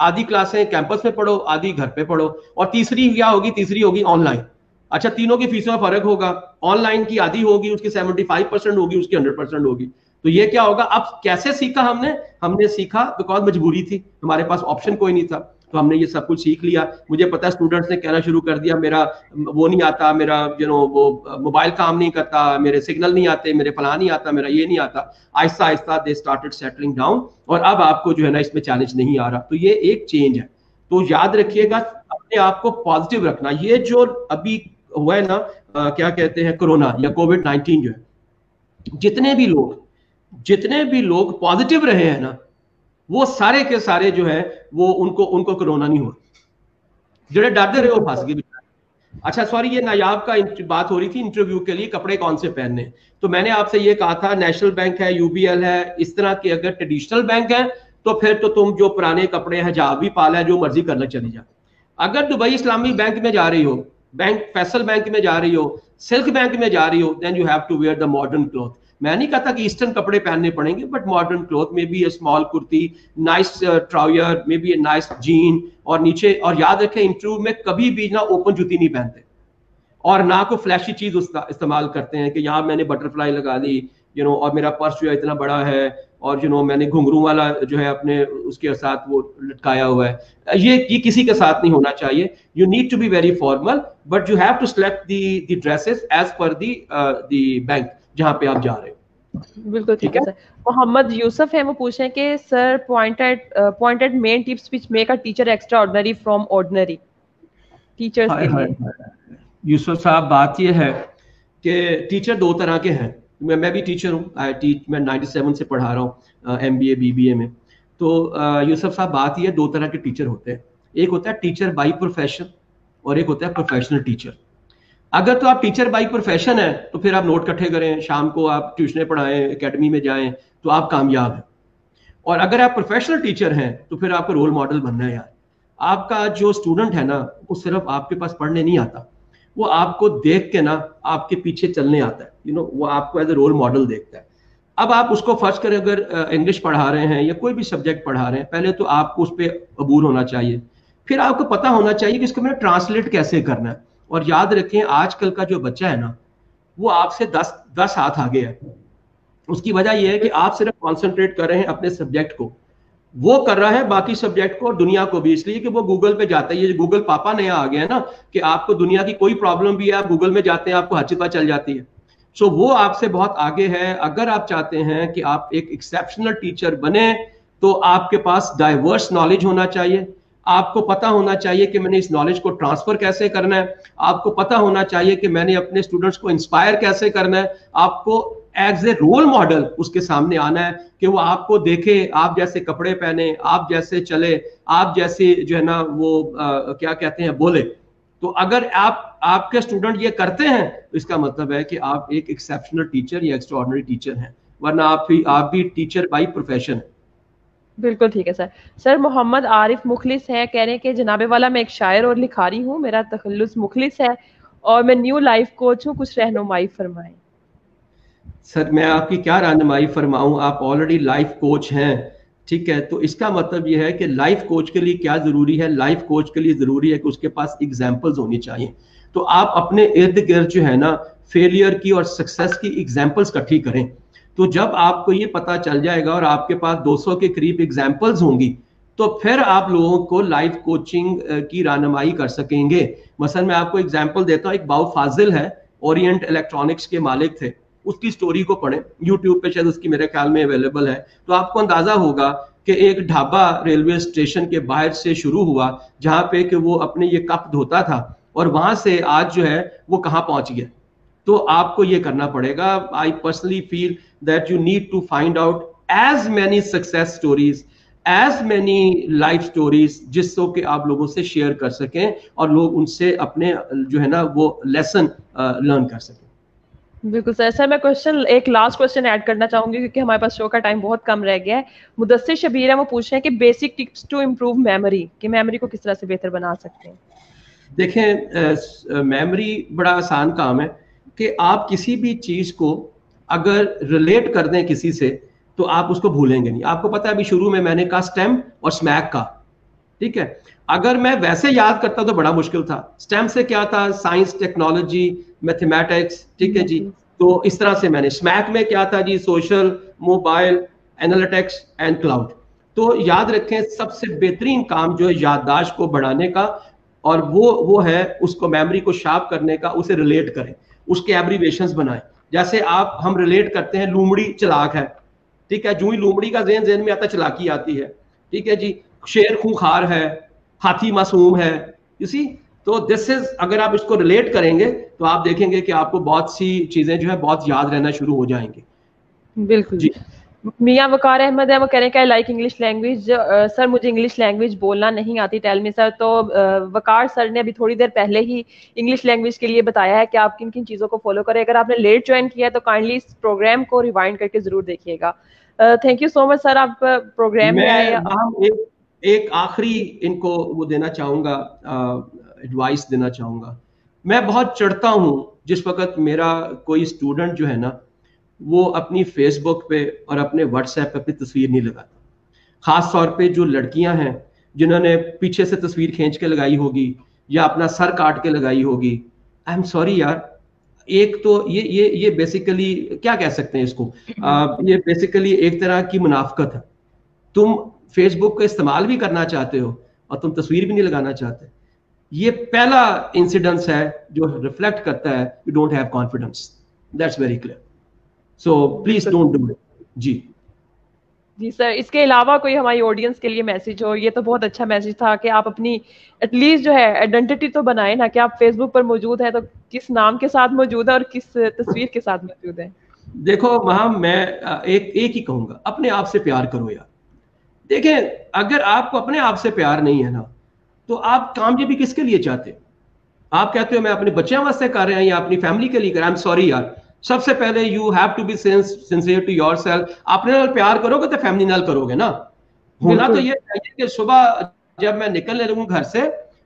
आधी क्लासें कैंपस में पढ़ो, आधी घर पे पढ़ो, और तीसरी क्या होगी? तीसरी होगी ऑनलाइन। अच्छा, तीनों की फीसों में फर्क होगा, ऑनलाइन की आधी होगी, उसकी 75% होगी, उसकी 100% होगी। तो ये क्या होगा? अब कैसे सीखा हमने? हमने सीखा बिकॉज मजबूरी थी, हमारे पास ऑप्शन कोई नहीं था, तो हमने ये सब कुछ सीख लिया। मुझे पता है स्टूडेंट्स ने कहना शुरू कर दिया, मेरा वो नहीं आता, मेरा वो मोबाइल काम नहीं करता, मेरे सिग्नल नहीं आते, मेरे फलां नहीं आता, मेरा ये नहीं आता। Aahista Aahista they started settling down, और अब आपको जो है ना इसमें चैलेंज नहीं आ रहा। तो ये एक चेंज है। तो याद रखिएगा, अपने आप को पॉजिटिव रखना। ये जो अभी हुआ है ना, क्या कहते हैं, कोरोना या कोविड-19 जो है, जितने भी लोग पॉजिटिव रहे हैं ना, वो सारे के सारे जो है वो उनको कोरोना नहीं हुआ। जो डरते रहे वो फंस गए। अच्छा सॉरी, ये नायाब का बात हो रही थी इंटरव्यू के लिए कपड़े कौन से पहनने, तो मैंने आपसे ये कहा था नेशनल बैंक है, यूबीएल है, इस तरह के अगर ट्रेडिशनल बैंक है तो फिर तो तुम जो पुराने कपड़े हैं, जहां भी पाला है, जो मर्जी करना चली जा। अगर दुबई इस्लामी बैंक में जा रही हो, फैसल बैंक में जा रही हो, सिल्क बैंक में जा रही हो, then you have to wear the modern cloth. मैं नहीं कहता कि ईस्टर्न कपड़े पहनने पड़ेंगे, बट मॉडर्न क्लॉथ में भी small kurti, nice trouser, may be nice gene, और नीचे, और याद रखें इंटरव्यू में कभी भी ना ओपन जूती नहीं पहनते, और ना कोई फ्लैशी चीज उसका इस्तेमाल करते हैं कि यहाँ मैंने बटरफ्लाई लगा दी, और मेरा पर्स जो है इतना बड़ा है, और मैंने घुंघरू वाला जो है अपने उसके साथ वो लटकाया हुआ है। ये किसी के साथ नहीं होना चाहिए। You need to be very formal, but you have to select the dresses as per the bank जहां पे आप जा रहे हो। बिल्कुल ठीक है सर। मोहम्मद यूसुफ है, वो पूछ रहे हैं कि sir pointed main tips which make a teacher extra ordinary from ordinary teachers के लिए। यूसुफ साहब, बात ये है कि टीचर दो तरह के हैं। मैं भी टीचर हूँ, मैं 97 से पढ़ा रहा हूँ MBA BBA में। तो यूसुफ साहब, बात ये, दो तरह के टीचर होते हैं। एक होता है टीचर बाई प्रोफेशन और एक होता है प्रोफेशनल टीचर। अगर तो आप टीचर बाई प्रोफेशन है तो फिर आप नोट इकट्ठे करें, शाम को आप ट्यूशनें पढ़ाएं, एकेडमी में जाएं, तो आप कामयाब हैं। और अगर आप प्रोफेशनल टीचर हैं तो फिर आपको रोल मॉडल बनना है यार। आपका जो स्टूडेंट है ना, वो सिर्फ आपके पास पढ़ने नहीं आता, वो आपको देख के ना आपके पीछे चलने आता है। वो आपको एज ए रोल मॉडल देखता है। अब आप उसको फर्ज करें, अगर इंग्लिश पढ़ा रहे हैं या कोई भी सब्जेक्ट पढ़ा रहे हैं, पहले तो आपको उस पर अबूर होना चाहिए, फिर आपको पता होना चाहिए कि इसको मैंने ट्रांसलेट कैसे करना है। और याद रखें, आजकल का जो बच्चा है ना, वो आपसे 10 हाथ आगे है। उसकी वजह यह है कि आप सिर्फ कॉन्सेंट्रेट कर रहे हैं अपने सब्जेक्ट को, वो कर रहा है बाकी सब्जेक्ट को और दुनिया को भी, इसलिए कि वो गूगल पे जाता है। ये गूगल पापा नया आ गया है ना, कि आपको दुनिया की कोई प्रॉब्लम भी है, आप गूगल में जाते हैं, आपको हर चीज पता चल जाती है। सो वो आपसे बहुत आगे है। अगर आप चाहते हैं कि आप एक एक्सेप्शनल टीचर बने, तो आपके पास डाइवर्स नॉलेज होना चाहिए। आपको पता होना चाहिए कि मैंने इस नॉलेज को ट्रांसफर कैसे करना है। आपको पता होना चाहिए कि मैंने अपने स्टूडेंट्स को इंस्पायर कैसे करना है। आपको एज ए रोल मॉडल उसके सामने आना है कि वो आपको देखे, आप जैसे कपड़े पहने, आप जैसे चले, आप जैसे जो है ना वो क्या कहते हैं बोले। तो अगर आपके स्टूडेंट ये करते हैं तो इसका मतलब है कि आप एक एक्सेप्शनल टीचर या एक्स्ट्राऑर्डिनरी टीचर हैं, वरना आप भी टीचर बाई प्रोफेशन है। बिल्कुल ठीक है सर। सर मोहम्मद आरिफ मुखलिस है, कह रहे हैं कि जनाबे वाला मैं एक शायर और लिखारी हूँ, मेरा तखल्लुस मुखलिस है और मैं न्यू लाइफ कोच हूँ, कुछ रहनुमाई फरमाएं। सर मैं आपकी क्या रहनुमाई फरमाऊं, आप ऑलरेडी लाइफ कोच हैं, ठीक है। तो इसका मतलब यह है कि लाइफ कोच के लिए क्या जरूरी है, लाइफ कोच के लिए जरूरी है कि उसके पास एग्जाम्पल्स होनी चाहिए। तो आप अपने इर्द गिर्द जो है ना फेलियर की और सक्सेस की एग्जाम्पल्स इकट्ठी करें। तो जब आपको ये पता चल जाएगा और आपके पास 200 के करीब एग्जाम्पल्स होंगी, तो फिर आप लोगों को लाइफ कोचिंग की रहनुमाई कर सकेंगे। मसलन मैं आपको एग्जाम्पल देता हूँ, एक बाउ फाजिल है, ओरिएंट इलेक्ट्रॉनिक्स के मालिक थे। उसकी स्टोरी को पढ़ें, यूट्यूब पे शायद उसकी मेरे ख्याल में अवेलेबल है, तो आपको अंदाजा होगा कि एक ढाबा रेलवे स्टेशन के बाहर से शुरू हुआ, जहां पे कि वो अपने ये कप धोता था, और वहां से आज जो है वो कहाँ पहुंच गया। तो आपको ये करना पड़ेगा। I personally feel that you need to find out as many success stories, as many life stories, जिससे कि आप लोगों से शेयर कर सकें और लोग उनसे अपने जो है ना वो लेसन लर्न कर सकें। बिल्कुल सर। सर मैं एक लास्ट क्वेश्चन ऐड करना चाहूंगी क्योंकि हमारे पास शो का टाइम बहुत कम रह गया है। मुदस्सिर शबीर है, वो पूछ रहे हैं कि basic tips to improve memory, कि मेमोरी को किस तरह से बेहतर बना सकते हैं। देखें, मेमोरी बड़ा आसान काम है कि आप किसी भी चीज को अगर रिलेट कर दें किसी से तो आप उसको भूलेंगे नहीं। आपको पता है अभी शुरू में मैंने कहा स्टेम और स्मैक का, ठीक है। अगर मैं वैसे याद करता तो बड़ा मुश्किल था। स्टेम से क्या था, साइंस, टेक्नोलॉजी, मैथमेटिक्स, ठीक है जी। तो इस तरह से मैंने, स्मैक में क्या था जी, social, mobile, analytics and cloud. तो याद रखें सबसे बेहतरीन काम जो है याददाश्त को बढ़ाने का, और वो है उसको मेमोरी को शार्प करने का, उसे रिलेट करें, उसके एब्रीवेशंस बनाएं। जैसे हम रिलेट करते हैं लूमड़ी चालाक है, ठीक है, जो ही लूमड़ी का ज़हन में आता चालाकी आती है, ठीक है जी। शेर खूंखार है, हाथी मासूम है, इसी। तो दिस इज, अगर आप इसको रिलेट करेंगे तो आप देखेंगे कि आपको बहुत सी चीजें जो है बहुत याद रहना शुरू हो जाएंगी। बिल्कुल जी। मियाँ वकार अहमद है, वो कह रहे हैं कि लाइक इंग्लिश लैंग्वेज। सर मुझे इंग्लिश लैंग्वेज बोलना नहीं आती, टेल मी सर। तो वकार सर ने अभी थोड़ी देर पहले ही इंग्लिश लैंग्वेज के लिए बताया है कि आप किन किन चीज़ों को फॉलो करें। अगर आपने लेट ज्वाइन किया है तो काइंडली इस प्रोग्राम को रिवाइंड करके जरूर देखिएगा। Thank you so much sir, आप प्रोग्राम में आए। एक आखिरी इनको वो देना चाहूंगा, एडवाइस देना चाहूंगा। मैं बहुत चिढ़ता हूं जिस वक्त मेरा कोई स्टूडेंट जो है ना वो अपनी फेसबुक पे और अपने व्हाट्सएप पे अपनी तस्वीर नहीं लगाता। खास तौर पे जो लड़कियां हैं जिन्होंने पीछे से तस्वीर खींच के लगाई होगी या अपना सर काट के लगाई होगी, आई एम सॉरी यार। एक तो ये बेसिकली क्या कह सकते हैं इसको, ये बेसिकली एक तरह की मुनाफकत है। तुम फेसबुक का इस्तेमाल भी करना चाहते हो और तुम तस्वीर भी नहीं लगाना चाहते। ये पहला इंसिडेंस है जो रिफ्लेक्ट करता है you don't have confidence. That's very clear. So please don't do it. जी सर, इसके अलावा कोई हमारी ऑडियंस के लिए मैसेज हो? ये तो बहुत अच्छा मैसेज था कि आप अपनी एटलीस्ट जो है आइडेंटिटी तो बनाए ना, कि आप फेसबुक पर मौजूद है तो किस नाम के साथ मौजूद है और किस तस्वीर के साथ मौजूद है। देखो वहां मैं एक ही कहूंगा, अपने आप से प्यार करो यार। देखें, अगर आपको अपने आप से प्यार नहीं है ना तो आप कामयाबी किसके लिए चाहते हो? आप कहते हो मैं अपने बच्चों वास्ते कर रहे हैं या अपनी फैमिली के लिए कर रहे हैं। आई एम सॉरी यार, सबसे पहले you have to be sincere to yourself. अपने नाल प्यार करोगे तो फैमिली नाल करोगे ना। होना तो ये चाहिए कि सुबह जब मैं निकलने लगूं घर से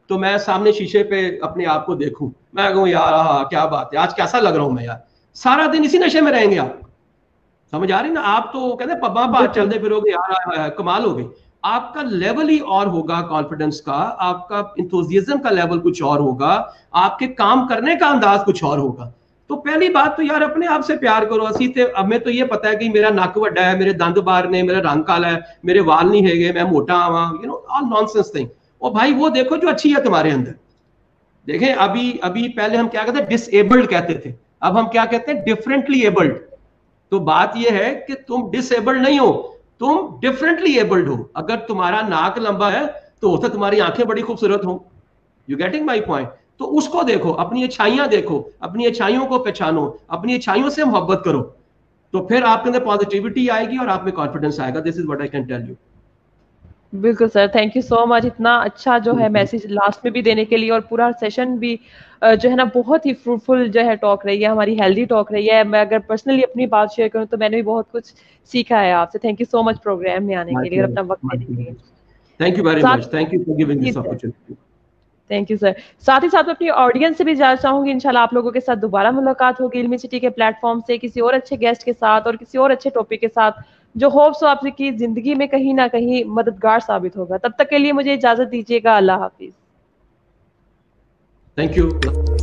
तो मैं सामने शीशे पे अपने आप को देखूं, मैं कहूं यार क्या बात है, आज कैसा लग रहा हूं मैं यार। सारा दिन इसी नशे में रहेंगे आप, समझ आ रही ना? आप तो कहते पब्बा बाहर चलते फिरोगे यार, कमाल हो गई। आपका लेवल ही और होगा कॉन्फिडेंस का, आपका इंथुजियाज्म का लेवल कुछ और होगा, आपके काम करने का अंदाज कुछ और होगा। तो पहली बात तो यार अपने आप से प्यार करो। असी ते अब मैं तो ये पता है कि मेरा नक वड्डा है, मेरे दंद बाहर ने, मेरा रंग काला है, मेरे वाल नहीं हैगे, मैं मोटा आवा, you know all nonsense thing. और भाई वो देखो जो अच्छी है तुम्हारे अंदर। देखें अभी पहले हम क्या कहते हैं, डिसेबल्ड कहते थे, अब हम क्या कहते हैं, डिफरेंटली एबल्ड। तो बात यह है कि तुम डिसेबल्ड नहीं हो, तुम डिफरेंटली एबल्ड हो। अगर तुम्हारा नाक लंबा है तो होता तुम्हारी आंखें बड़ी खूबसूरत हो। You getting my point? तो उसको देखो, अपनी अच्छाइयां देखो, अपनी अच्छाइयों को पहचानो, अपनी अच्छाइयों से मोहब्बत करो, तो फिर आपके अंदर पॉजिटिविटी आएगी और आप में कॉन्फिडेंस आएगा। This is what I can tell you. बिल्कुल sir, thank you so much. इतना अच्छा जो है मैसेज लास्ट में भी देने के लिए, और पूरा सेशन भी जो है ना बहुत ही फ्रूटफुल जो है टॉक रही है, हमारी हेल्दी टॉक रही है। मैं अगर पर्सनली अपनी बात शेयर करूं तो मैंने भी बहुत कुछ सीखा है आपसे। Thank you so much programme में आने के लिए और अपना वक्त देने के लिए। Thank you very much, thank you for giving this opportunity. Thank you sir. साथ ही साथ अपनी ऑडियंस से भी जानना चाहूंगी, इंशाल्लाह आप लोगों के साथ दोबारा मुलाकात होगी इल्मी सिटी के प्लेटफॉर्म से किसी और अच्छे गेस्ट के साथ और किसी और अच्छे टॉपिक के साथ जो होप्स हो आपकी जिंदगी में कहीं ना कहीं मददगार साबित होगा। तब तक के लिए मुझे इजाजत दीजिएगा। अल्लाह हाफिज। Thank you.